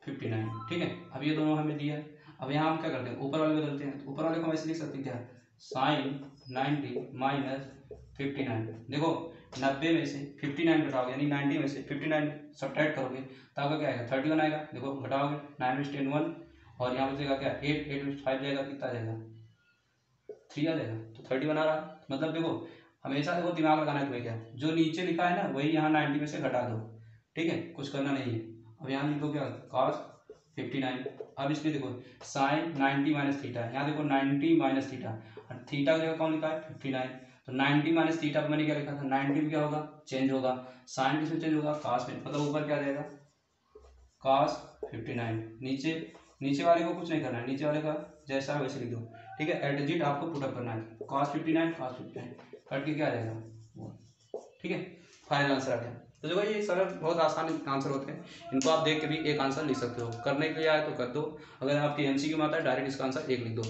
59, ठीक है। अब ये दोनों हमें दिया है, अब यहाँ हम क्या करते हैं, ऊपर वाले बदलते हैं। तो ऊपर वाले को हम ऐसे लिख सकते हैं क्या, साइन 90 माइनस 59। देखो 90 में से 59 घटाओगे, यानी 90 में से 59 सब्ट्रैक्ट करोगे तो आपका क्या आएगा 31 आएगा। देखो घटाओगे 9 में 10 1, और यहाँ बचेगा क्या 8 8 में 5 जाएगा, कितना जाएगा 3 आ जाएगा, तो 30 बना रहा है। मतलब देखो हमेशा देखो दिमाग लगाना है तुम्हें, क्या जो नीचे लिखा है ना वही यहाँ 90 में से घटा दो, ठीक है, कुछ करना नहीं है। अब यहाँ लिख दो क्या, cos 59। अब इसमें देखो साइन 90 माइनस थीटा है, यहाँ देखो 90 माइनस थीटा, और थीटा की जगह कौन लिखा है 59, तो 90 माइनस थीटा मैंने क्या लिखा था 90 में क्या होगा चेंज होगा, साइन किसमें चेंज होगा cos में, मतलब ऊपर क्या जाएगा cos 59। नीचे नीचे वाले को कुछ नहीं करना है, नीचे वाले का जैसा है वैसे लिख दो, ठीक है। एट डिजिट आपको पुटअप करना है, cos 59 कट के क्या आ जाएगा 1, ठीक है। फाइनल आंसर आ गया। तो देखो ये सरल बहुत आसान आंसर होते हैं, इनको आप देख के भी एक आंसर लिख सकते हो, करने के लिए आए तो कर दो, अगर आपकी एमसीक्यू में आता है डायरेक्ट इसका आंसर 1 लिख दो,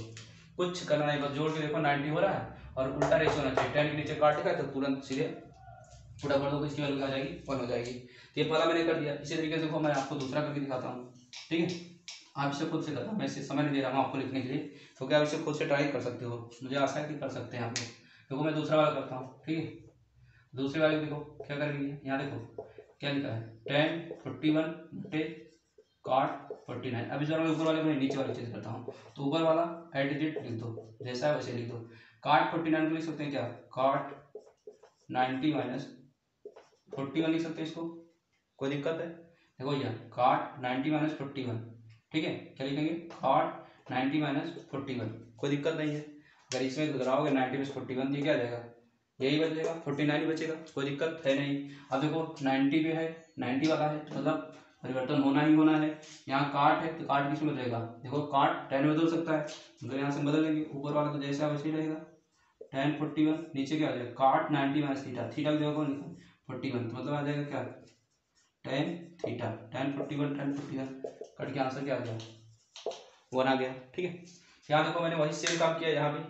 कुछ करना नहीं, बस जोड़ के देखो 90 हो रहा है और उल्टा रेशियो होना चाहिए, 10 के नीचे काटेगा तो तुरंत सीधे पूरा कर दो, इसकी वैल्यू आ जाएगी 1 हो जाएगी। तो ये पहला मैंने कर दिया। इसी तरीके से देखो मैं आपको दूसरा करके दिखाता हूँ, ठीक है। आप इसे खुद से करना, मैं इसे समय नहीं दे रहा हूँ आपको लिखने के लिए, क्योंकि आप इसे खुद से ट्राई कर सकते हो, मुझे आशा है कि कर सकते हैं आप लोग। देखो मैं दूसरा वाला करता हूँ, ठीक है। दूसरे वाले देखो क्या करेंगे, यहाँ देखो क्या लिखा है 10 41 बटे cot 49। अब इस बार मैं ऊपर वाले में नीचे वाले चेंज करता हूँ, तो ऊपर वाला एट डिजिट लिख दो, जैसा है वैसे लिख दो। cot 49 को लिख सकते हैं क्या cot 90 माइनस 41 लिख सकते हैं इसको, कोई दिक्कत है। देखो ये cot 90 माइनस 41, ठीक है, क्या लिखेंगे cot 90 माइनस 41, कोई दिक्कत नहीं है। अगर इसमें घुराओगे 90 में 41 ये क्या आ जाएगा, यही बचेगा 49 बचेगा, कोई दिक्कत है नहीं। अब देखो 90 पे है 90 वाला है, मतलब परिवर्तन होना ही होना है। यहाँ काट है तो काट किस में बदलेगा, देखो काट 10 में बदल सकता है, मतलब यहाँ से बदल लेंगे, ऊपर वाला तो जैसा वैसे ही रहेगा 10 41, नीचे क्या आ जाएगा काट 90 माइनस थीटा, थीटा की जगह कौन लिखा 41, तो मतलब आ जाएगा क्या 10 थीटा, 10 41 कट के आंसर क्या आ गया 1 आ गया, ठीक है। यहाँ देखो मैंने वही सेम काम किया, यहाँ भी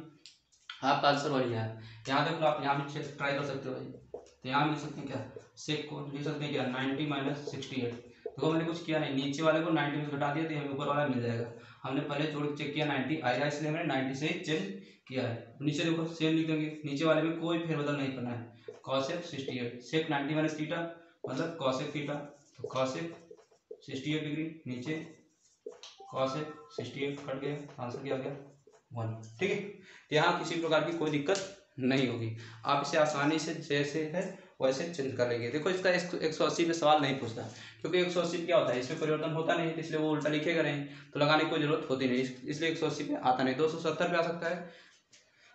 आपका आंसर वही है। यहाँ देखो आप यहाँ भी ट्राई कर सकते हो भाई, तो यहाँ लिख सकते हैं क्या सेक को लिख सकते हैं क्या 90 माइनस 68। देखो मैंने कुछ किया नहीं, नीचे वाले को 90 में से घटा दिया तो हमें ऊपर वाला मिल जाएगा। हमने पहले जोड़ के चेक किया 90 आएगा, इसलिए हमने 90 से चेंज किया है। नीचे देखो सेम लिख देंगे, नीचे वाले में कोई फेरबदल नहीं करना है, कॉसेक 68 सेक 90 माइनस थीटा मतलब कॉसेक थीटा, तो कॉसेक 68 डिग्री, नीचे कॉसेक 68 कट गया, आंसर क्या आ गया 1, ठीक है। तो यहाँ किसी प्रकार की कोई दिक्कत नहीं होगी, आप इसे आसानी से जैसे है वैसे चेंज कर लेंगे। देखो इसका 180 में सवाल नहीं पूछता, क्योंकि 180 क्या होता है इसमें परिवर्तन होता नहीं, इसलिए वो उल्टा लिखेगा नहीं, तो लगाने की कोई जरूरत होती नहीं, इसलिए 180 पे आता नहीं। 270 पे आ सकता है,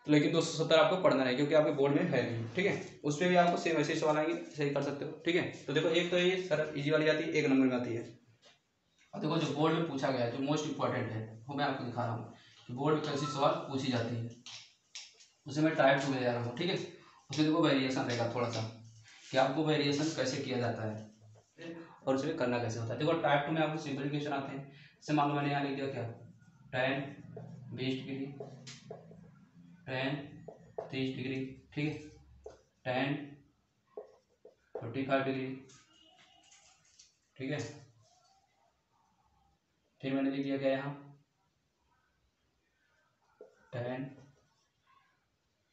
तो लेकिन 270 आपको पढ़ना नहीं, क्योंकि आपके बोर्ड में है नहीं, ठीक है। उसमें भी आपको सेम ऐसे सवाल आएंगे, सही कर सकते हो, ठीक है। तो देखो एक तो ये सरल इजी वाली आती है, 1 नंबर में आती है। अब देखो जो बोर्ड में पूछा गया है, जो मोस्ट इंपॉर्टेंट है वो मैं आपको दिखा रहा हूँ कि बोर्ड में कैसी सवाल पूछी जाती है, उसे मैं टाइप 2 में जा रहा हूँ, ठीक है। उसमें देखो वेरिएशन रहेगा थोड़ा सा कि आपको वेरिएशन कैसे किया जाता है और उसमें करना कैसे होता है। देखो टाइप 2 में आपको सिंपलीफिकेशन आते हैं, जैसे मान लो मैंने यहाँ लिख दिया क्या 10 20 डिग्री 10 30 डिग्री, ठीक है, 10 45 डिग्री, ठीक है। फिर मैंने लिख दिया क्या यहाँ 10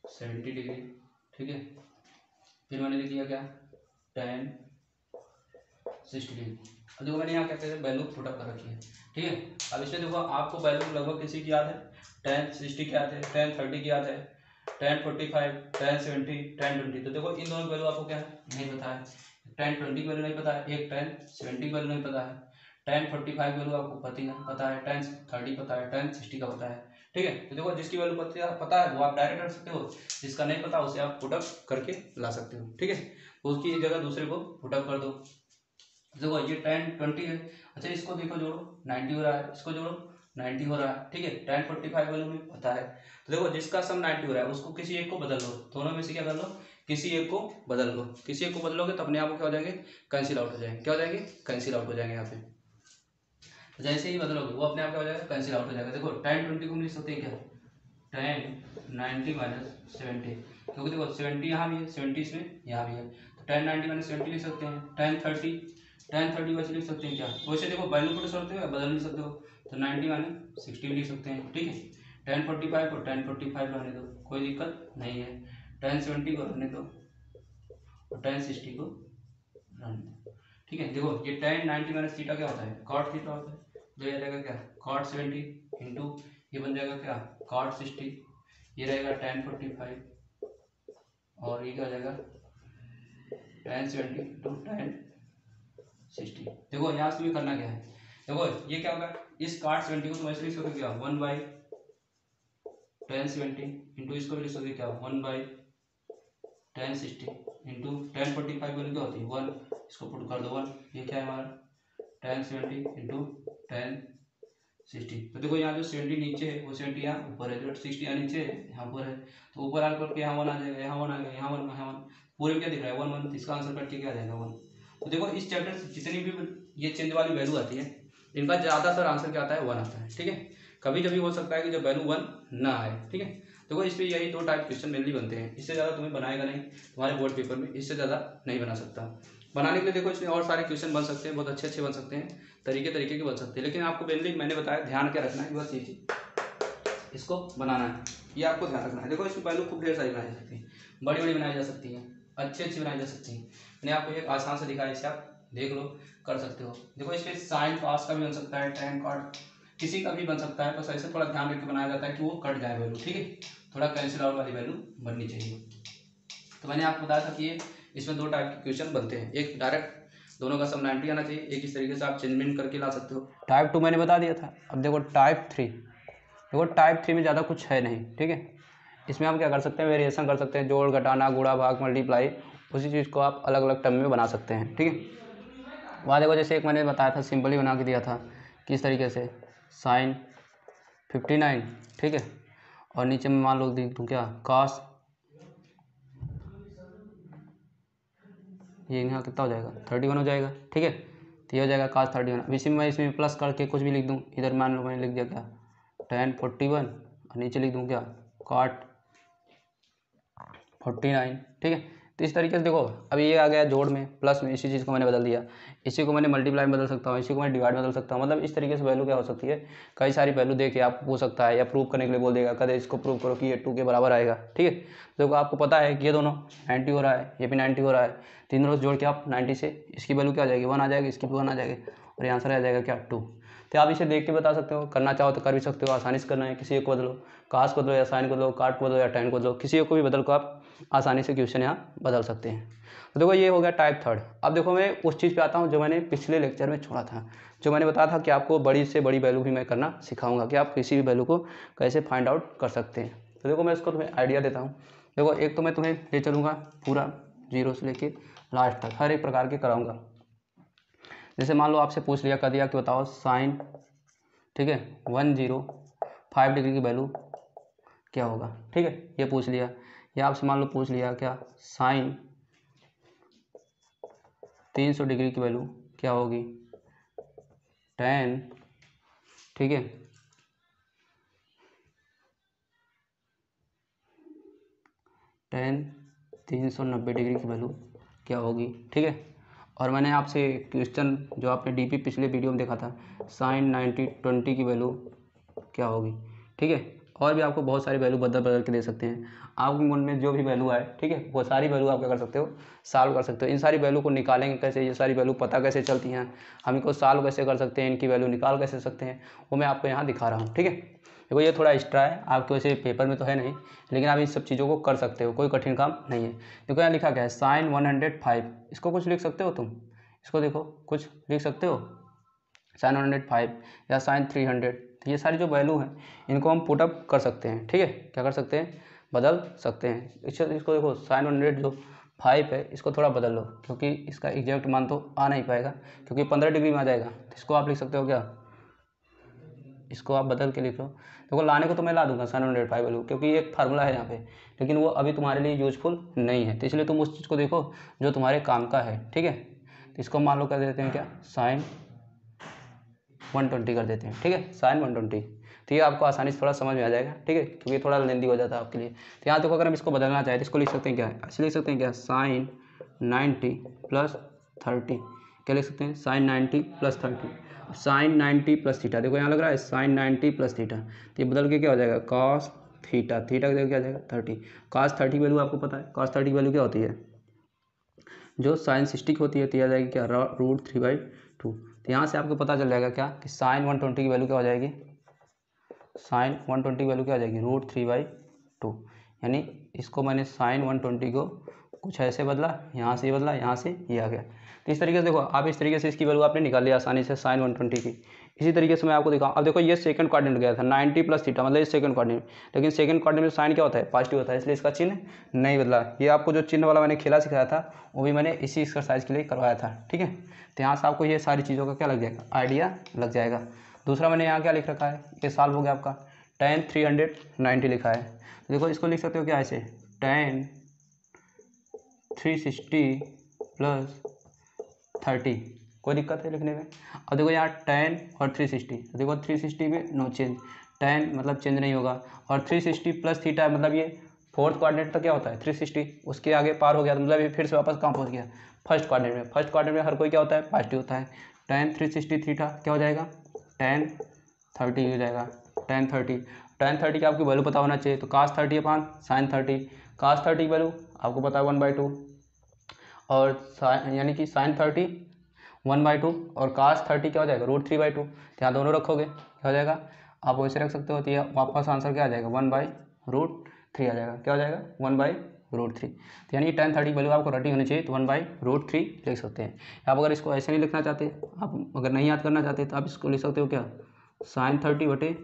70 डिग्री, ठीक है। फिर मैंने लिख दिया क्या 10 60 डिग्री। अब देखो मैंने यहाँ क्या कहते हैं वैल्यू पुटअप कर रखी है, ठीक है। अब इसमें देखो आपको वैल्यू लगभग किसी की याद है 10 60 की याद है, 10 30 की याद है, 10 45 10 70 10 20। तो देखो इन दोनों वैल्यू आपको क्या है नहीं पता है, 10 20 की वैल्यू नहीं पता है, एक 10 70 की वैल्यू नहीं पता है, 10 45 वैल्यू आपको पता है, 10 30 पता है, 10 60 का पता है, ठीक है। तो देखो जिसकी वैल्यू पता है वो आप डायरेक्ट कर सकते हो, जिसका नहीं पता उसे आप पुटअप करके ला सकते हो, ठीक है। तो उसकी जगह दूसरे को पुटअप कर दो। देखो ये 10 20 है, अच्छा इसको देखो जोड़ो 90 हो रहा है, इसको जोड़ो 90 हो रहा है, ठीक है। 10 45 वैल्यू में पता है, तो देखो जिसका सम 90 हो रहा है उसको किसी एक को बदल लो, दोनों में से क्या कर लो किसी एक को बदल लो, किसी एक को बदलोगे तो अपने आप को क्या हो जाएंगे कैंसिल आउट हो जाएंगे, क्या हो जाएंगे कैंसिल आउट हो जाएंगे यहाँ पे। तो जैसे ही बदलोगे वो अपने आप क्या हो जाएगा कैंसिल आउट हो जाएगा। देखो 10 20 को लिख सकते हैं क्या 10 90 माइनस 70, क्योंकि देखो 70 यहाँ भी है 70 इसमें यहाँ भी है, तो 10 90 माइनस 70 लिख सकते हैं। 10 30 वैसे लिख सकते हैं क्या, वैसे देखो वैल्यू पुट सकते हो या बदल नहीं सकते हो, तो 90 माइनस 60 भी लिख सकते हैं, ठीक है। 10 45 को 10 45 रहने दो, कोई दिक्कत नहीं है, 10 70 को रहने दो और 10 60 को रहने दो, ठीक है। देखो ये 10 90 माइनस थीटा क्या होता है कॉट थीटा होता है, तो ये जाएगा क्या कॉट 70 इंटू ये बन जाएगा क्या कॉट 60 ये रहेगा tan 45 और ये क्या हो जाएगा tan 70 टू tan 60। देखो यहाँ से भी करना क्या है, देखो ये क्या होगा, इस cot 70 को तुम ऐसे लिख सकते क्या 1/tan 70 इंटू इसको भी लिख सकते क्या 1/tan 60 इंटू tan 45 वैल्यू क्या होती है 1, इसको पुट कर दो 1, ये क्या है हमारा tan 70 इंटू tan 60। तो देखो यहाँ जो 70 नीचे है वो 70 यहाँ ऊपर है, जो 60 यहाँ नीचे है यहाँ ऊपर है, तो ऊपर आकर के यहाँ 1 आ जाएगा, यहाँ 1 आ गया, यहाँ 1 यहाँ 1, पूरे में क्या दिख रहा है 1 1, इसका आंसर कट के क्या आ जाएगा 1। तो देखो इस चैप्टर से जितनी भी ये चेंज वाली वैल्यू आती है इनका ज़्यादातर आंसर क्या आता है 1 आता है, ठीक है। कभी कभी हो सकता है कि जब वैल्यू 1 ना आए, ठीक है। देखो इस पर यही 2 टाइप क्वेश्चन मेनली बनते हैं, इससे ज़्यादा तुम्हें बनाएगा नहीं तुम्हारे बोर्ड पेपर में, इससे ज़्यादा नहीं बना सकता। बनाने के लिए देखो इसमें और सारे क्वेश्चन बन सकते हैं, बहुत अच्छे अच्छे बन सकते हैं, तरीके तरीके के बन सकते हैं, लेकिन आपको मेनली मैंने बताया ध्यान क्या रखना है, बस ये चीज़ इसको बनाना है, ये आपको ध्यान रखना है। देखो इसमें वैल्यू खूब ढेर सारी बनाई जा सकती है, बड़ी बड़ी बनाई जा सकती हैं, अच्छी अच्छी बनाई जा सकती हैं। मैंने आपको एक आसान से दिखाया, इसे आप देख लो कर सकते हो। देखो इसमें साइन कॉस का भी बन सकता है, टैन कॉट किसी का भी बन सकता है, बस ऐसे थोड़ा ध्यान रख के बनाया जाता है कि वो कट जाए वैल्यू, ठीक है, थोड़ा कैंसिल आउट वाली वैल्यू बननी चाहिए। तो मैंने आपको बताया था कि ये इसमें 2 टाइप के क्वेश्चन बनते हैं, एक डायरेक्ट दोनों का सब 90 आना चाहिए, एक इस तरीके से आप चेंजमेंट करके ला सकते हो। टाइप 2 मैंने बता दिया था। अब देखो टाइप 3, देखो टाइप 3 में ज़्यादा कुछ है नहीं, ठीक है। इसमें हम क्या कर सकते हैं, वेरिएशन कर सकते हैं, जोड़ घटाना गुणा भाग मल्टीप्लाई, उसी चीज़ को आप अलग अलग टर्म में बना सकते हैं, ठीक है। वहाँ देखो जैसे एक मैंने बताया था सिंपली बना के दिया था किस तरीके से साइन 59, ठीक है, और नीचे में मान लो देख दूँ क्या कॉस, ये यहाँ कितना हो जाएगा 31 हो जाएगा, ठीक है। तो ये हो जाएगा cos 31। अब इसी में मैं इसमें प्लस करके कुछ भी लिख दूँ, इधर मान लो मैंने लिख दिया क्या tan 41 और नीचे लिख दूँ क्या cot 49, ठीक है। तो इस तरीके से देखो अभी ये आ गया जोड़ में प्लस में, इसी चीज़ को मैंने बदल दिया, इसी को मैंने मल्टीप्लाई में बदल सकता हूँ, इसी को मैं डिवाइड में बदल सकता हूँ। मतलब इस तरीके से वैल्यू क्या हो सकती है, कई सारी वैल्यू देके आपको पूछ सकता है या प्रूव करने के लिए बोल देगा, कदे इसको प्रूव करो कि ये 2 के बराबर आएगा, ठीक है। तो देखो आपको पता है कि ये दोनों 90 हो रहा है, ये भी 90 हो रहा है, तीनों रोज जोड़ के आप 90 से इसकी वैल्यू क्या आ जाएगी 1 आ जाएगी, इसकी भी 1 आ जाएगी और ये आंसर आ जाएगा क्या 2। तो आप इसे देख के बता सकते हो, करना चाहो तो कर भी सकते हो, आसानी से करना है, किसी एक को बदलो, कास को बदलो या साइन को बदलो, काट को बदलो या टैन को बदलो, किसी एक को भी बदल को आप आसानी से क्वेश्चन यहाँ बदल सकते हैं। तो देखो ये हो गया टाइप 3। अब देखो मैं उस चीज़ पे आता हूँ जो मैंने पिछले लेक्चर में छोड़ा था, जो मैंने बताया था कि आपको बड़ी से बड़ी वैल्यू भी मैं करना सिखाऊंगा कि आप किसी भी वैल्यू को कैसे फाइंड आउट कर सकते हैं। तो देखो मैं इसको तुम्हें आइडिया देता हूँ। देखो एक तो मैं तुम्हें ले चलूँगा पूरा 0 से लेके लास्ट तक हर एक प्रकार के कराऊँगा। जैसे मान लो आपसे पूछ लिया कर दिया कि बताओ साइन, ठीक है, 105 डिग्री की वैल्यू क्या होगा, ठीक है, ये पूछ लिया। या आपसे मान लो पूछ लिया क्या साइन 300 डिग्री की वैल्यू क्या होगी, tan, ठीक है, tan 390 डिग्री की वैल्यू क्या होगी, ठीक है। और मैंने आपसे क्वेश्चन जो आपने डीपी पिछले वीडियो में देखा था साइन 90/20 की वैल्यू क्या होगी, ठीक है। और भी आपको बहुत सारी वैल्यू बदल बदल के दे सकते हैं, आपके मन में जो भी वैल्यू आए, ठीक है, वो सारी वैल्यू आप क्या कर सकते हो सॉल्व कर सकते हो। इन सारी वैल्यू को निकालेंगे कैसे, ये सारी वैल्यू पता कैसे चलती हैं, हम इनको सॉल्व कैसे कर सकते हैं, इनकी वैल्यू निकाल कैसे सकते हैं, वो मैं आपको यहाँ दिखा रहा हूँ, ठीक है। देखो ये थोड़ा एक्स्ट्रा है, आपके वैसे पेपर में तो है नहीं, लेकिन आप इन सब चीज़ों को कर सकते हो, कोई कठिन काम नहीं है। देखो यहाँ लिखा क्या है साइन 105, इसको कुछ लिख सकते हो तुम, इसको देखो कुछ लिख सकते हो साइन 105 या साइन 300। तो ये सारी जो वैल्यू हैं इनको हम पुटअप कर सकते हैं, ठीक है, क्या कर सकते हैं बदल सकते हैं। इसको देखो साइन 100 जो 5 है इसको थोड़ा बदल लो, क्योंकि इसका एग्जैक्ट मान तो आ नहीं पाएगा, क्योंकि 15 डिग्री में आ जाएगा। तो इसको आप लिख सकते हो क्या, इसको आप बदल के लिख लो। देखो लाने को तो मैं ला दूंगा साइन 105 वैल्यू, क्योंकि एक फार्मूला है यहाँ पे, लेकिन वो अभी तुम्हारे लिए यूजफुल नहीं है, तो इसलिए तुम उस चीज़ को देखो जो तुम्हारे काम का है, ठीक है। तो इसको मान लो कर देते हैं क्या साइन 120 कर देते हैं, ठीक है, साइन 120। तो ये आपको आसानी से थोड़ा समझ में आ जाएगा, ठीक है, क्योंकि थोड़ा लेंदी हो जाता है आपके लिए। तो यहाँ देखो अगर हम इसको बदलना चाहें तो इसको लिख सकते हैं क्या है, ऐसे लिख सकते हैं क्या साइन 90 + 30, क्या लिख सकते हैं साइन 90 + 30, साइन 90 + थीटा, देखो यहाँ लग रहा है साइन 90 + थीटा, तो ये बदल के क्या हो जाएगा कॉस थीटा, थीटा का क्या आ जाएगा 30, कॉस 30 वैल्यू आपको पता है, कॉस 30 वैल्यू क्या होती है जो साइन 60 की होती है, तो आ जाएगी क्या √3/2। तो यहाँ से आपको पता चल जाएगा क्या कि साइन 120 की वैल्यू क्या हो जाएगी, साइन 120 की वैल्यू क्या हो जाएगी √3/2, 2, यानी इसको मैंने साइन 120 को कुछ ऐसे बदला, यहाँ से ये बदला, यहाँ से ये आ गया। तो इस तरीके से देखो आप इस तरीके से इसकी वैल्यू आपने निकाल लिया आसानी से साइन 120 की। इसी तरीके से मैं आपको दिखाऊँ। अब देखो ये सेकंड क्वाड्रेंट गया था 90 प्लस थीटा, मतलब ये सेकंड क्वाड्रेंट, लेकिन सेकंड क्वाड्रेंट में साइन क्या होता है, पॉजिटिव होता है, इसलिए इसका चिन्ह नहीं बदला। ये आपको जो चिन्ह वाला मैंने खेला सिखाया था वो भी मैंने इसी एक्सरसाइज के लिए करवाया था, ठीक है। तो यहाँ से आपको ये सारी चीज़ों का क्या लग जाएगा, आइडिया लग जाएगा। दूसरा मैंने यहाँ क्या लिख रखा है, ये सॉल्व हो गया आपका, tan 390 लिखा है। तो देखो इसको लिख सकते हो क्या ऐसे, tan 360 प्लस 30, कोई दिक्कत है लिखने में। अब देखो यहाँ tan और 360, देखो 360 में नो चेंज, tan मतलब चेंज नहीं होगा, और 360 प्लस थीटा मतलब ये फोर्थ क्वाड्रेंट तक क्या होता है 360, उसके आगे पार हो गया तो मतलब ये फिर से वापस कहाँ पहुँच गया, फर्स्ट क्वाड्रेंट में। फर्स्ट क्वाड्रेंट में हर कोई क्या होता है, पॉजिटिव होता है। tan 360 थीटा क्या हो जाएगा, tan 30 हो जाएगा, tan 30 की आपकी वैल्यू पता होना चाहिए। तो cos 30 अपान sin 30, cos 30 की वैल्यू आपको पता है 1/2, और यानी कि sin 30 1/2 और cos 30 क्या हो जाएगा, √3/2। तो यहाँ दोनों रखोगे क्या हो जाएगा, आप वैसे रख सकते हो। तो यह वापस आंसर क्या आ जाएगा, 1/√3 आ जाएगा। क्या हो जाएगा, 1/√3। तो यानी tan 30 वैल्यू आपको रटी होनी चाहिए, तो 1/√3 लिख सकते हैं। आप अगर इसको ऐसे नहीं लिखना चाहते, आप अगर नहीं याद करना चाहते तो आप इसको लिख सकते हो क्या, sin 30 बटे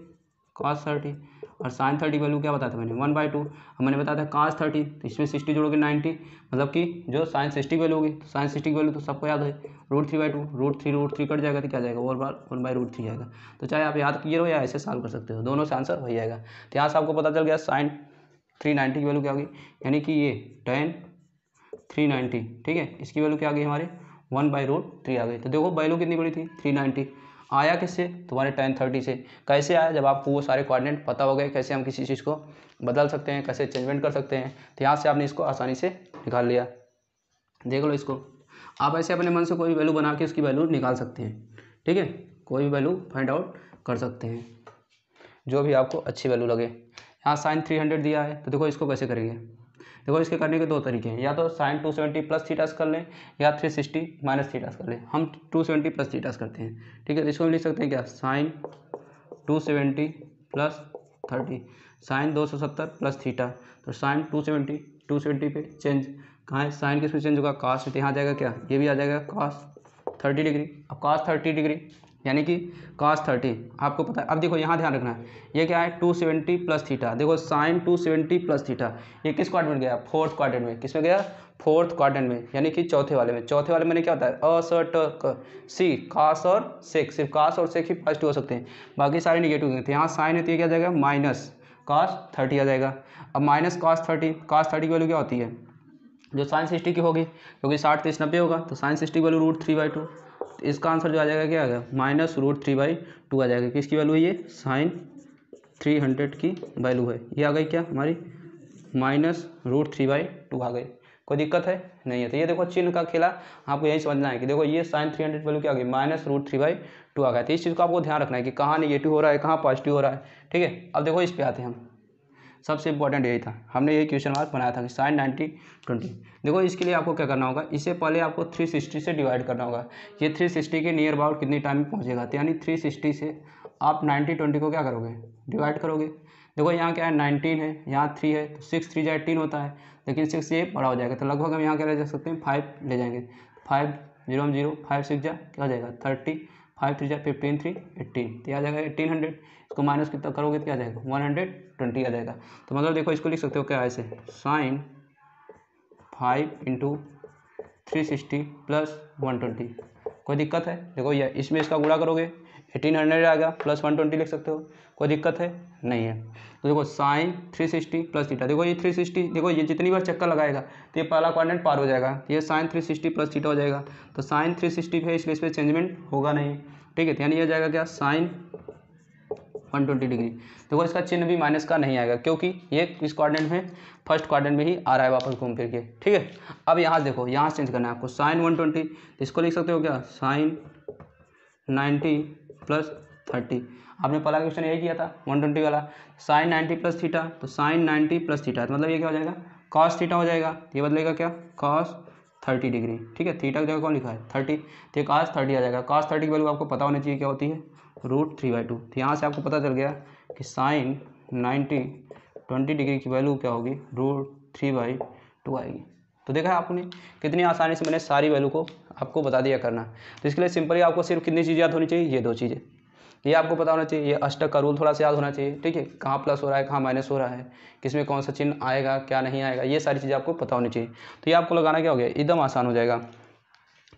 cos 30, और sin 30 वैल्यू क्या बताया था मैंने, 1/2। अब मैंने बताया था cos 30, तो इसमें 60 जोड़ोगे 90, मतलब कि जो sin 60 वैल्यू होगी, तो sin 60 की वैल्यू तो सबको याद है, √3/2, √3 कट जाएगा तो क्या जाएगा, और बार 1/√3 जाएगा। तो चाहे आप याद किए रहो या ऐसे सॉल्व कर सकते हो, दोनों से आंसर वही आएगा। तो यहाँ से आपको पता चल गया sin 390 की वैल्यू क्या होगी, यानी कि ये tan 390, ठीक है, इसकी वैल्यू क्या आ गई हमारे 1/√3 आ गई। तो देखो वैल्यू कितनी बड़ी थी 390, आया किससे, तुम्हारे tan 30 से। कैसे आया, जब आपको वो सारे कोऑर्डिनेट पता हो गए, कैसे हम किसी चीज़ को बदल सकते हैं, कैसे चेंजमेंट कर सकते हैं। तो यहाँ से आपने इसको आसानी से निकाल लिया। देख लो इसको, आप ऐसे अपने मन से कोई वैल्यू बना के उसकी वैल्यू निकाल सकते हैं, ठीक है, कोई भी वैल्यू फाइंड आउट कर सकते हैं जो भी आपको अच्छी वैल्यू लगे। यहाँ sin 300 दिया है, तो देखो इसको कैसे करेंगे। देखो इसके करने के दो तरीके हैं, या तो sin 270 प्लस थीटास कर लें, या 360 माइनस थीटास कर लें। हम 270 प्लस थीटास करते हैं, ठीक है। तो इसको हम लिख सकते हैं क्या, sin 270 plus 30, sin 270 plus theta. तो sin 270 पे चेंज कहाँ है, साइन किस में चेंज होगा, cos में, तो यहाँ आ जाएगा क्या, ये भी आ जाएगा cos 30 डिग्री। अब cos 30 डिग्री यानी कि cos 30 आपको पता है। अब देखो यहाँ ध्यान रखना है, ये क्या है 270 प्लस थीटा। देखो sin 270 प्लस थीटा ये किस क्वाड्रेंट में गया, फोर्थ क्वाड्रेंट में। किस में गया, फोर्थ क्वाड्रेंट में, यानी कि चौथे वाले में। चौथे वाले में क्या होता है, सी cos और सेक, सिर्फ cos और सेक ही पॉजिटिव हो सकते हैं, बाकी सारे निगेटिव होंगे। तो यहाँ साइन है तो ये क्या आ जाएगा, माइनस cos 30 आ जाएगा। अब माइनस cos 30 की वैल्यू क्या होती है, जो sin 60 की होगी, क्योंकि 60 30 90 होगा, तो sin 60 की वैल्यू √3/2। तो इसका आंसर जो आ जाएगा क्या आ गया, माइनस √3/2 आ जाएगा। किसकी वैल्यू है, ये sin 300 की वैल्यू है, ये आ गई क्या हमारी, माइनस √3/2 आ गई। कोई दिक्कत है नहीं है। तो ये देखो चिन्ह का खेला आपको यही समझना है कि देखो ये sin 300 वैल्यू क्या आ गई, माइनस √3/2 आ गया। तो इस चीज़ को आपको ध्यान रखना है कि कहाँ नेगेटिव हो रहा है, कहाँ पॉजिटिव हो रहा है, ठीक है। अब देखो इस पे आते हैं हम, सबसे इंपॉर्टेंट यही था, हमने यही क्वेश्चन मार्क बनाया था कि sin 90 20। देखो इसके लिए आपको क्या करना होगा, इससे पहले आपको 360 से डिवाइड करना होगा। ये 360 के नियर अबाउट कितनी टाइम में पहुंचेगा, तो यानी 360 से आप 90 20 को क्या करोगे, डिवाइड करोगे। देखो यहाँ क्या है 19 है, यहाँ 3 है, तो 6 3 18 होता है, लेकिन 6 ये बड़ा हो जाएगा, तो लगभग हम यहाँ क्या ले जा सकते हैं, 5 ले जाएंगे। 5 0 0 5 6 जा क्या हो जाएगा 30, 5 3 जा 15 3 18, तो आ जाएगा 1800। इसको माइनस कितना करोगे तो क्या आ जाएगा 120 आ जाएगा। तो मतलब देखो इसको लिख सकते हो क्या ऐसे, sin 5 × 360 प्लस 120। कोई दिक्कत है, देखो ये इसमें इसका गुणा करोगे 1800 आएगा, प्लस 120 लिख सकते हो, कोई दिक्कत है नहीं है। तो देखो sin 360 प्लस थीटा, देखो ये 360, देखो ये जितनी बार चक्कर लगाएगा तो ये पहला क्वाड्रेंट पार हो जाएगा, तो ये sin 360 प्लस थीटा हो जाएगा। तो sin 360 है इसलिए इस पर चेंजमेंट होगा नहीं, ठीक है। तो यानी ये जाएगा क्या, sin 120 डिग्री। देखो इसका चिन्ह भी माइनस का नहीं आएगा, क्योंकि ये इस क्वाड्रेंट में, फर्स्ट क्वाड्रेंट में ही आ रहा है वापस घूम फिर के, ठीक है। अब यहाँ देखो, यहाँ चेंज करना है आपको, sin 120, इसको लिख सकते हो क्या, sin 90 प्लस 30। आपने पहला क्वेश्चन यही किया था 120 वाला, sin 90 प्लस थीटा, तो sin 90 प्लस थीटा, तो मतलब ये क्या हो जाएगा, cos थीटा हो जाएगा, ये बदलेगा क्या, cos 30 डिग्री, ठीक है। थीटा की जगह कौन लिखा है 30, तो ये cos 30 आ जाएगा। cos 30 की वैल्यू आपको पता होनी चाहिए क्या होती है, √3/2। तो यहाँ से आपको पता चल गया कि sin 90 20 डिग्री की वैल्यू क्या होगी, √3/2 आएगी। तो देखा है आपने कितनी आसानी से मैंने सारी वैल्यू को आपको बता दिया करना। तो इसके लिए सिंपली आपको सिर्फ कितनी चीज़ याद होनी चाहिए, ये 2 चीज़ें, ये आपको पता होना चाहिए, ये अष्टक का रूल थोड़ा सा याद होना चाहिए, ठीक है, कहाँ प्लस हो रहा है कहाँ माइनस हो रहा है, किसमें कौन सा चिन्ह आएगा क्या नहीं आएगा, ये सारी चीज़ें आपको पता होनी चाहिए। तो ये आपको लगाना क्या हो गया, एकदम आसान हो जाएगा।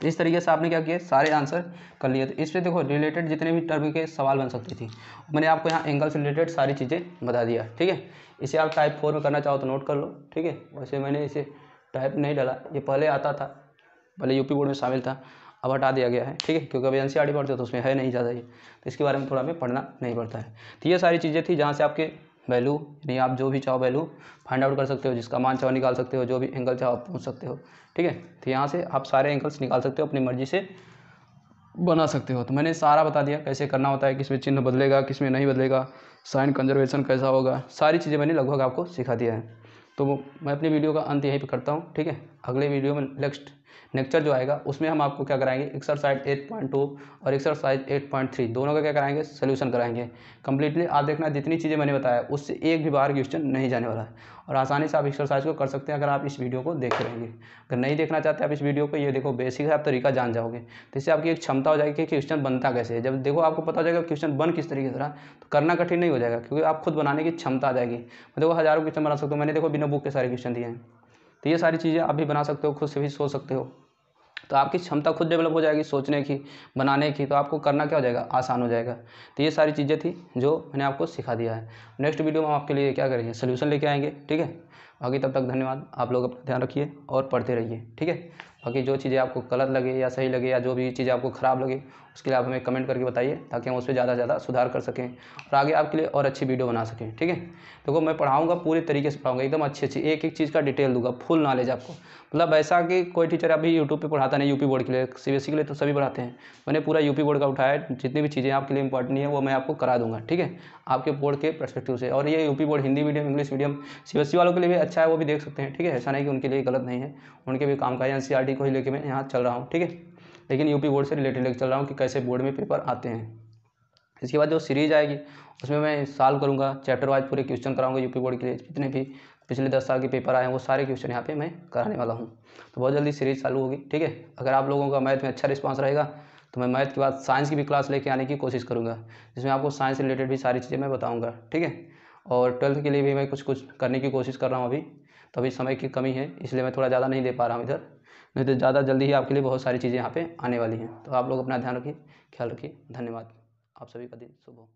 तो इस तरीके से आपने क्या किया, सारे आंसर कर लिए। तो इससे देखो रिलेटेड जितने भी टर्म के सवाल बन सकती थी, मैंने आपको यहाँ एंगल से रिलेटेड सारी चीज़ें बता दिया, ठीक है। इसे आप टाइप 4 में करना चाहो तो नोट कर लो, ठीक है। वैसे मैंने इसे टाइप नहीं डाला, ये पहले आता था, पहले यूपी बोर्ड में शामिल था, अब हटा दिया गया है, ठीक है, क्योंकि अभी एनसीईआरटी पढ़ते हो तो उसमें है नहीं ज़्यादा ये, तो इसके बारे में थोड़ा हमें पढ़ना नहीं पड़ता है। तो ये सारी चीज़ें थी जहाँ से आपके वैल्यू यानी आप जो भी चाहो वैल्यू फाइंड आउट कर सकते हो, जिसका मान चाहो निकाल सकते हो, जो भी एंगल चाहो आप पूछ सकते हो, ठीक है। तो यहाँ से आप सारे एंगल्स निकाल सकते हो, अपनी मर्जी से बना सकते हो। तो मैंने सारा बता दिया कैसे करना होता है, किस में चिन्ह बदलेगा किस में नहीं बदलेगा, साइन कंजर्वेशन कैसा होगा, सारी चीज़ें मैंने लगभग आपको सिखा दिया है। तो मैं अपनी वीडियो का अंत यहीं पे करता हूँ, ठीक है। अगले वीडियो में नेक्स्ट लेक्चर जो आएगा उसमें हम आपको क्या कराएंगे, एक्सरसाइज 8.2 और एक्सरसाइज 8.3 दोनों का क्या कराएंगे, सोल्यूशन कराएंगे कंप्लीटली। आप देखना जितनी चीज़ें मैंने बताया उससे एक भी बार क्वेश्चन नहीं जाने वाला है, और आसानी से आप एक्सरसाइज को कर सकते हैं अगर आप इस वीडियो को देखते रहेंगे। अगर नहीं देखना चाहते आप इस वीडियो को, ये देखो बेसिक है, आप तरीका जान जाओगे, तो इससे आपकी एक क्षमता हो जाएगी कि क्वेश्चन बनता कैसे है। जब देखो आपको पता हो जाएगा क्वेश्चन बन किस तरीके से रहा, तो करना कठिन नहीं हो जाएगा, क्योंकि आप खुद बनाने की क्षमता आ जाएगी। मैं देखो हज़ारों क्वेश्चन बना सकता हूँ, मैंने देखो बिना बुक के सारे क्वेश्चन दिए हैं। तो ये सारी चीज़ें आप भी बना सकते हो, खुद से भी सोच सकते हो, तो आपकी क्षमता खुद डेवलप हो जाएगी सोचने की, बनाने की, तो आपको करना क्या हो जाएगा, आसान हो जाएगा। तो ये सारी चीज़ें थी जो मैंने आपको सिखा दिया है। नेक्स्ट वीडियो में हम आपके लिए क्या करेंगे, सोल्यूशन लेके आएंगे, ठीक है। बाकी तब तक धन्यवाद, आप लोग अपना ध्यान रखिए और पढ़ते रहिए, ठीक है। बाकी जो चीज़ें आपको गलत लगे या सही लगे, या जो भी चीज़ें आपको ख़राब लगे, उसके लिए आप हमें कमेंट करके बताइए, ताकि हम उस पर ज़्यादा से ज़्यादा सुधार कर सकें और आगे आपके लिए और अच्छी वीडियो बना सकें, ठीक है। देखो मैं पढ़ाऊँगा पूरे तरीके से पढ़ाऊँगा, एकदम अच्छी एक एक चीज़ का डिटेल दूंगा, फुल नॉलेज आपको। मतलब ऐसा कि कोई टीचर अभी यूट्यूब पे पढ़ाता नहीं, यूपी बोर्ड के लिए, सीबीएसई के लिए तो सभी पढ़ाते हैं, मैंने पूरा यूपी बोर्ड का उठाया, जितनी भी चीज़ें आपके लिए इंपॉर्टेंट नहीं है वो मैं आपको करा दूंगा, ठीक है, आपके बोर्ड के पर्सपेक्टिव से। और ये UP board Hindi medium English medium CBSE वालों के लिए भी अच्छा है, वो भी देख सकते हैं, ठीक है। ऐसा नहीं कि उनके लिए गलत नहीं है, उनके भी काम का है। एनसीईआरटी को ही लेकर मैं यहाँ चल रहा हूँ, ठीक है, लेकिन यूपी बोर्ड से रिलेटेड लेकर चल रहा हूँ कि कैसे बोर्ड में पेपर आते हैं। इसके बाद जो सीरीज आएगी उसमें मैं सॉल्व करूँगा, चैप्टर वाइज पूरे क्वेश्चन कराऊंगा यूपी बोर्ड के लिए, जितने भी पिछले 10 साल के पेपर आए हैं वो सारे क्वेश्चन यहाँ पे मैं कराने वाला हूँ। तो बहुत जल्दी सीरीज चालू होगी, ठीक है। अगर आप लोगों का मैथ में अच्छा रिस्पांस रहेगा तो मैं मैथ के बाद साइंस की भी क्लास लेके आने की कोशिश करूँगा, जिसमें आपको साइंस से रिलेटेड भी सारी चीज़ें मैं बताऊँगा, ठीक है। और 12th के लिए भी मैं कुछ करने की कोशिश कर रहा हूँ अभी, तो अभी समय की कमी है इसलिए मैं थोड़ा ज़्यादा नहीं दे पा रहा हूँ इधर, नहीं तो ज़्यादा जल्दी ही आपके लिए बहुत सारी चीज़ें यहाँ पे आने वाली हैं। तो आप लोग अपना ध्यान रखिए, ख्याल रखिए, धन्यवाद। आप सभी का दिन शुभ हो।